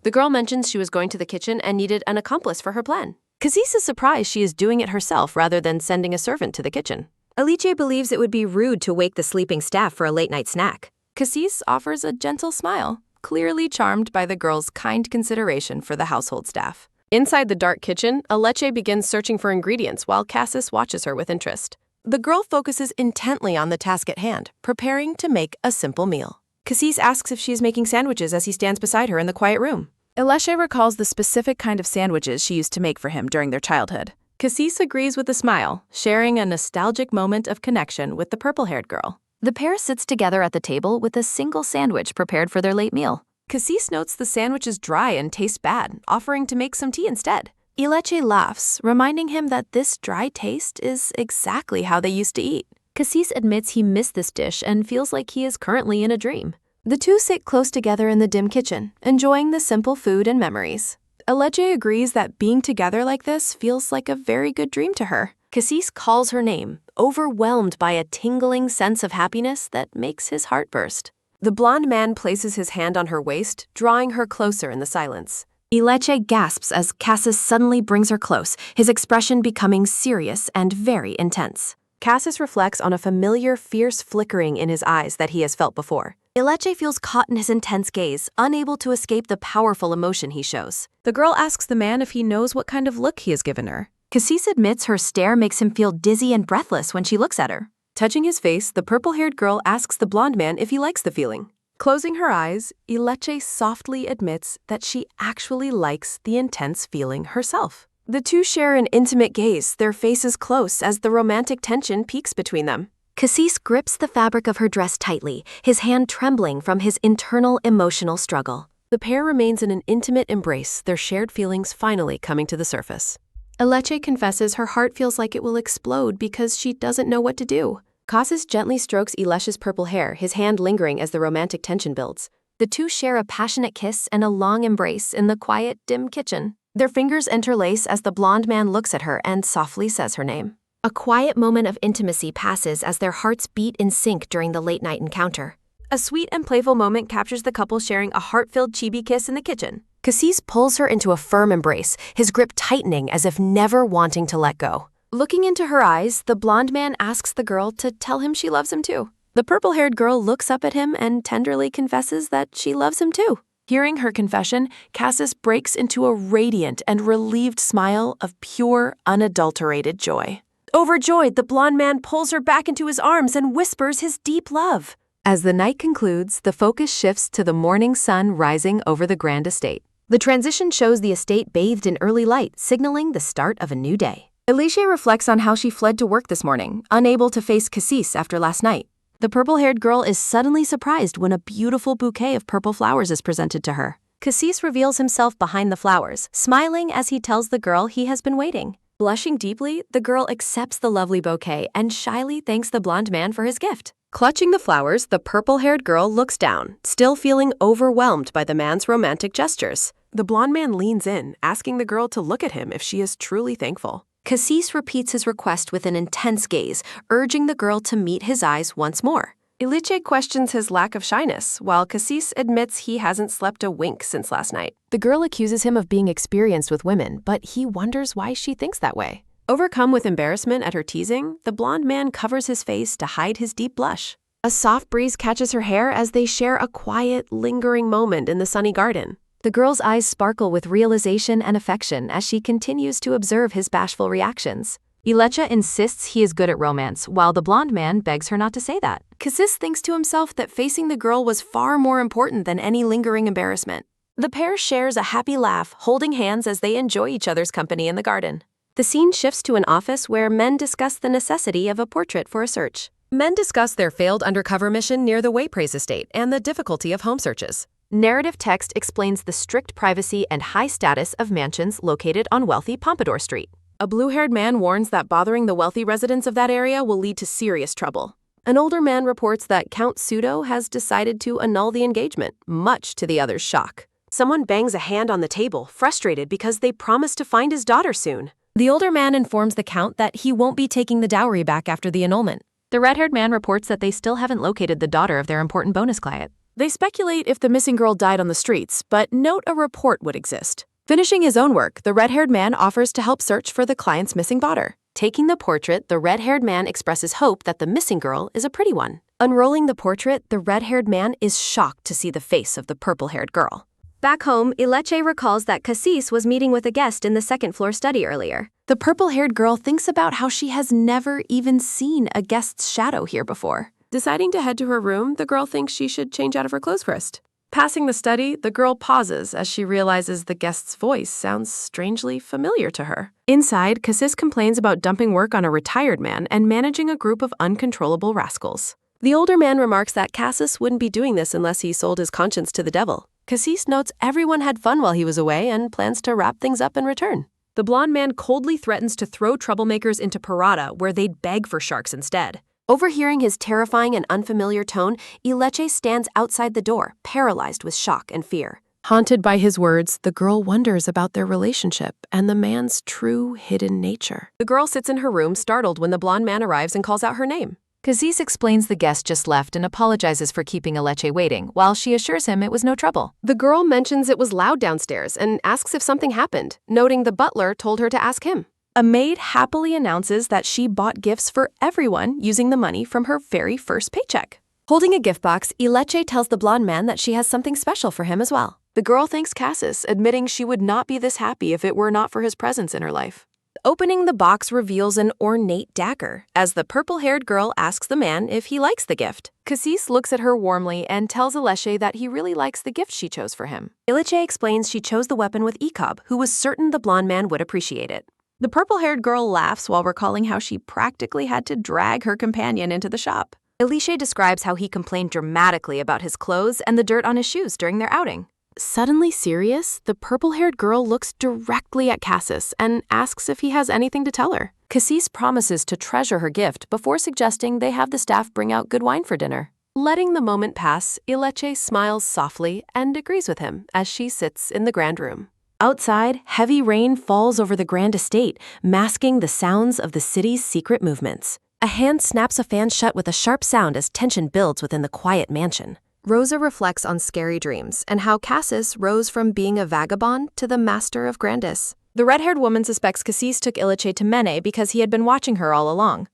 The girl mentions she was going to the kitchen and needed an accomplice for her plan. Cassis is surprised she is doing it herself rather than sending a servant to the kitchen. Ileche believes it would be rude to wake the sleeping staff for a late-night snack. Cassis offers a gentle smile, clearly charmed by the girl's kind consideration for the household staff. Inside the dark kitchen, Ileche begins searching for ingredients while Cassis watches her with interest. The girl focuses intently on the task at hand, preparing to make a simple meal. Cassis asks if she is making sandwiches as he stands beside her in the quiet room. Ileche recalls the specific kind of sandwiches she used to make for him during their childhood. Cassis agrees with a smile, sharing a nostalgic moment of connection with the purple-haired girl. The pair sits together at the table with a single sandwich prepared for their late meal. Cassis notes the sandwich is dry and tastes bad, offering to make some tea instead. Ileche laughs, reminding him that this dry taste is exactly how they used to eat. Cassis admits he missed this dish and feels like he is currently in a dream. The two sit close together in the dim kitchen, enjoying the simple food and memories. Ileche agrees that being together like this feels like a very good dream to her. Cassis calls her name, overwhelmed by a tingling sense of happiness that makes his heart burst. The blonde man places his hand on her waist, drawing her closer in the silence. Ileche gasps as Cassis suddenly brings her close, his expression becoming serious and very intense. Cassis reflects on a familiar, fierce flickering in his eyes that he has felt before. Ileche feels caught in his intense gaze, unable to escape the powerful emotion he shows. The girl asks the man if he knows what kind of look he has given her. Cassis admits her stare makes him feel dizzy and breathless when she looks at her. Touching his face, the purple-haired girl asks the blonde man if he likes the feeling. Closing her eyes, Ileche softly admits that she actually likes the intense feeling herself. The two share an intimate gaze, their faces close as the romantic tension peaks between them. Cassis grips the fabric of her dress tightly, his hand trembling from his internal emotional struggle. The pair remains in an intimate embrace, their shared feelings finally coming to the surface. Ileche confesses her heart feels like it will explode because she doesn't know what to do. Cassis gently strokes Ileche's purple hair, his hand lingering as the romantic tension builds. The two share a passionate kiss and a long embrace in the quiet, dim kitchen. Their fingers interlace as the blonde man looks at her and softly says her name. A quiet moment of intimacy passes as their hearts beat in sync during the late-night encounter. A sweet and playful moment captures the couple sharing a heart-filled chibi kiss in the kitchen. Cassis pulls her into a firm embrace, his grip tightening as if never wanting to let go. Looking into her eyes, the blonde man asks the girl to tell him she loves him too. The purple-haired girl looks up at him and tenderly confesses that she loves him too. Hearing her confession, Cassis breaks into a radiant and relieved smile of pure, unadulterated joy. Overjoyed, the blonde man pulls her back into his arms and whispers his deep love. As the night concludes, the focus shifts to the morning sun rising over the grand estate. The transition shows the estate bathed in early light, signaling the start of a new day. Alicia reflects on how she fled to work this morning, unable to face Cassis after last night. The purple-haired girl is suddenly surprised when a beautiful bouquet of purple flowers is presented to her. Cassis reveals himself behind the flowers, smiling as he tells the girl he has been waiting. Blushing deeply, the girl accepts the lovely bouquet and shyly thanks the blonde man for his gift. Clutching the flowers, the purple-haired girl looks down, still feeling overwhelmed by the man's romantic gestures. The blonde man leans in, asking the girl to look at him if she is truly thankful. Cassis repeats his request with an intense gaze, urging the girl to meet his eyes once more. Iliche questions his lack of shyness, while Cassis admits he hasn't slept a wink since last night. The girl accuses him of being experienced with women, but he wonders why she thinks that way. Overcome with embarrassment at her teasing, the blonde man covers his face to hide his deep blush. A soft breeze catches her hair as they share a quiet, lingering moment in the sunny garden. The girl's eyes sparkle with realization and affection as she continues to observe his bashful reactions. Ileche insists he is good at romance, while the blonde man begs her not to say that. Cassis thinks to himself that facing the girl was far more important than any lingering embarrassment. The pair shares a happy laugh, holding hands as they enjoy each other's company in the garden. The scene shifts to an office where men discuss the necessity of a portrait for a search. Men discuss their failed undercover mission near the Waypraise estate and the difficulty of home searches. Narrative text explains the strict privacy and high status of mansions located on wealthy Pompadour Street. A blue-haired man warns that bothering the wealthy residents of that area will lead to serious trouble. An older man reports that Count Pseudo has decided to annul the engagement, much to the other's shock. Someone bangs a hand on the table, frustrated because they promised to find his daughter soon. The older man informs the Count that he won't be taking the dowry back after the annulment. The red-haired man reports that they still haven't located the daughter of their important bonus client. They speculate if the missing girl died on the streets, but note a report would exist. Finishing his own work, the red-haired man offers to help search for the client's missing daughter. Taking the portrait, the red-haired man expresses hope that the missing girl is a pretty one. Unrolling the portrait, the red-haired man is shocked to see the face of the purple-haired girl. Back home, Ileche recalls that Cassis was meeting with a guest in the second-floor study earlier. The purple-haired girl thinks about how she has never even seen a guest's shadow here before. Deciding to head to her room, the girl thinks she should change out of her clothes first. Passing the study, the girl pauses as she realizes the guest's voice sounds strangely familiar to her. Inside, Cassis complains about dumping work on a retired man and managing a group of uncontrollable rascals. The older man remarks that Cassis wouldn't be doing this unless he sold his conscience to the devil. Cassis notes everyone had fun while he was away and plans to wrap things up and return. The blonde man coldly threatens to throw troublemakers into Parada, where they'd beg for sharks instead. Overhearing his terrifying and unfamiliar tone, Ileche stands outside the door, paralyzed with shock and fear. Haunted by his words, the girl wonders about their relationship and the man's true hidden nature. The girl sits in her room, startled when the blonde man arrives and calls out her name. Cassis explains the guest just left and apologizes for keeping Ileche waiting, while she assures him it was no trouble. The girl mentions it was loud downstairs and asks if something happened, noting the butler told her to ask him. A maid happily announces that she bought gifts for everyone using the money from her very first paycheck. Holding a gift box, Ileche tells the blonde man that she has something special for him as well. The girl thanks Cassis, admitting she would not be this happy if it were not for his presence in her life. Opening the box reveals an ornate dagger, as the purple-haired girl asks the man if he likes the gift. Cassis looks at her warmly and tells Ileche that he really likes the gift she chose for him. Ileche explains she chose the weapon with Ikob, who was certain the blonde man would appreciate it. The purple-haired girl laughs while recalling how she practically had to drag her companion into the shop. Ileche describes how he complained dramatically about his clothes and the dirt on his shoes during their outing. Suddenly serious, the purple-haired girl looks directly at Cassis and asks if he has anything to tell her. Cassis promises to treasure her gift before suggesting they have the staff bring out good wine for dinner. Letting the moment pass, Ileche smiles softly and agrees with him as she sits in the grand room. Outside, heavy rain falls over the grand estate, masking the sounds of the city's secret movements. A hand snaps a fan shut with a sharp sound as tension builds within the quiet mansion. Rosa reflects on scary dreams and how Cassis rose from being a vagabond to the master of Grandis. The red-haired woman suspects Cassis took Ileche to Mene because he had been watching her all along.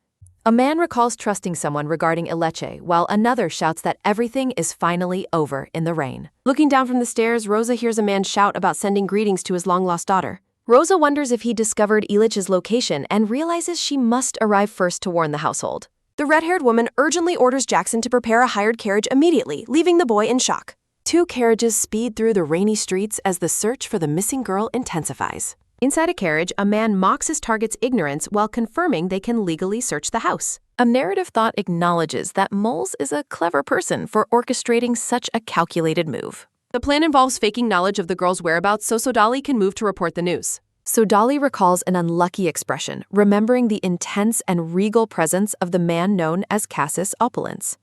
A man recalls trusting someone regarding Ileche, while another shouts that everything is finally over in the rain. Looking down from the stairs, Rosa hears a man shout about sending greetings to his long-lost daughter. Rosa wonders if he discovered Ileche's location and realizes she must arrive first to warn the household. The red-haired woman urgently orders Jackson to prepare a hired carriage immediately, leaving the boy in shock. 2 carriages speed through the rainy streets as the search for the missing girl intensifies. Inside a carriage, a man mocks his target's ignorance while confirming they can legally search the house. A narrative thought acknowledges that Moles is a clever person for orchestrating such a calculated move. The plan involves faking knowledge of the girl's whereabouts so Sodali can move to report the news. Sodali recalls an unlucky expression, remembering the intense and regal presence of the man known as Cassis Opulence.